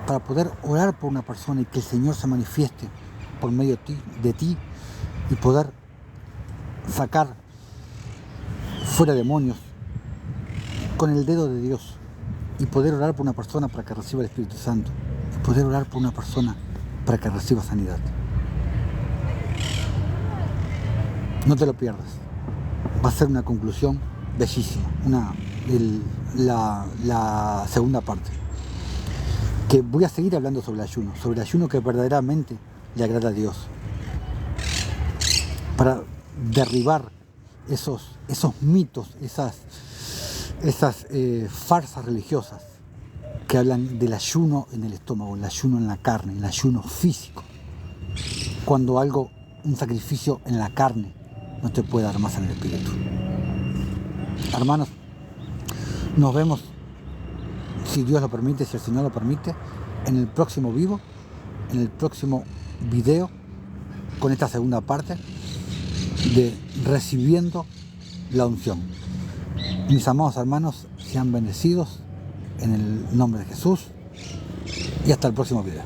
para poder orar por una persona y que el Señor se manifieste por medio de ti y poder sacar fuera demonios con el dedo de Dios, y poder orar por una persona para que reciba el Espíritu Santo, y poder orar por una persona para que reciba sanidad. No te lo pierdas. Va a ser una conclusión bellísima, la segunda parte, que voy a seguir hablando sobre el ayuno que verdaderamente le agrada a Dios, para derribar esos mitos, esas farsas religiosas que hablan del ayuno en el estómago, el ayuno en la carne, el ayuno físico, cuando un sacrificio en la carne no te puede dar más en el espíritu. Hermanos, nos vemos, si Dios lo permite, si el Señor lo permite, en el próximo vivo, en el próximo video, con esta segunda parte de recibiendo la unción. Mis amados hermanos, sean bendecidos en el nombre de Jesús, y hasta el próximo video.